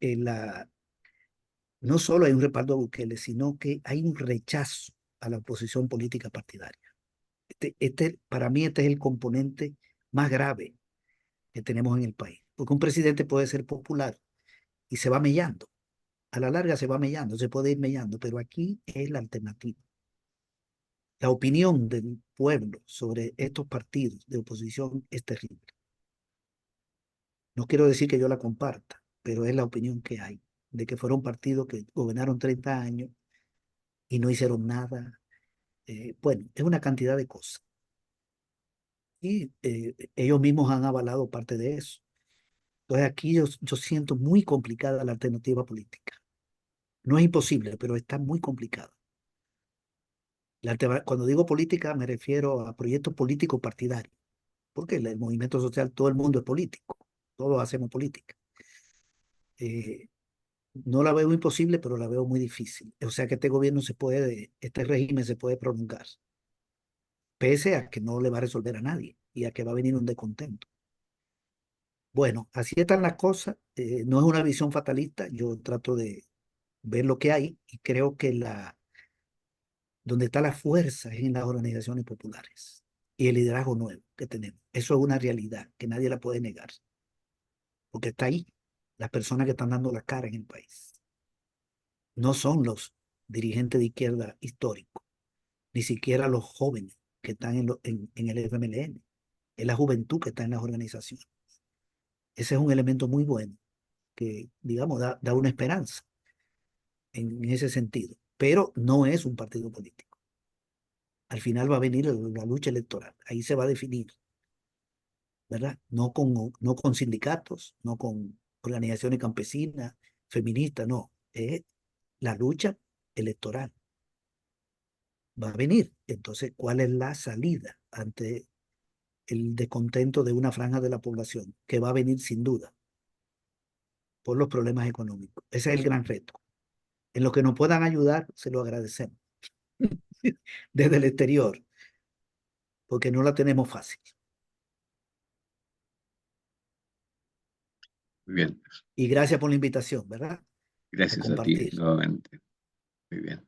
S5: no solo hay un respaldo a Bukele, sino que hay un rechazo a la oposición política partidaria. Para mí, este es el componente más grave que tenemos en el país. Porque un presidente puede ser popular y se va mellando. A la larga se va mellando, se puede ir mellando, pero aquí es la alternativa. La opinión del pueblo sobre estos partidos de oposición es terrible. No quiero decir que yo la comparta, pero es la opinión que hay, de que fueron partidos que gobernaron 30 años y no hicieron nada, Bueno, es una cantidad de cosas. Y ellos mismos han avalado parte de eso. Entonces aquí yo siento muy complicada la alternativa política. No es imposible, pero está muy complicada. Cuando digo política me refiero a proyectos políticos partidarios, porque el movimiento social, todo el mundo es político, todos hacemos política. No la veo imposible, pero la veo muy difícil. O sea que este régimen se puede prolongar, pese a que no le va a resolver a nadie y a que va a venir un descontento. Bueno, así están las cosas. No es una visión fatalista. Yo trato de ver lo que hay y creo que donde está la fuerza es en las organizaciones populares y el liderazgo nuevo que tenemos. Eso es una realidad que nadie la puede negar, porque está ahí, las personas que están dando la cara en el país. No son los dirigentes de izquierda históricos, ni siquiera los jóvenes que están en el FMLN, es la juventud que está en las organizaciones. Ese es un elemento muy bueno que, digamos, da una esperanza en ese sentido, pero no es un partido político. Al final va a venir la lucha electoral, ahí se va a definir, ¿verdad? No con sindicatos, no con organizaciones campesinas, feministas, no, es la lucha electoral. Va a venir. Entonces, ¿cuál es la salida ante el descontento de una franja de la población que va a venir sin duda por los problemas económicos? Ese es el gran reto. En lo que nos puedan ayudar, se lo agradecemos desde el exterior, porque no la tenemos fácil.
S2: Muy bien.
S5: Y gracias por la invitación, ¿verdad? A
S2: Gracias a ti
S5: compartir.
S2: nuevamente. Muy bien.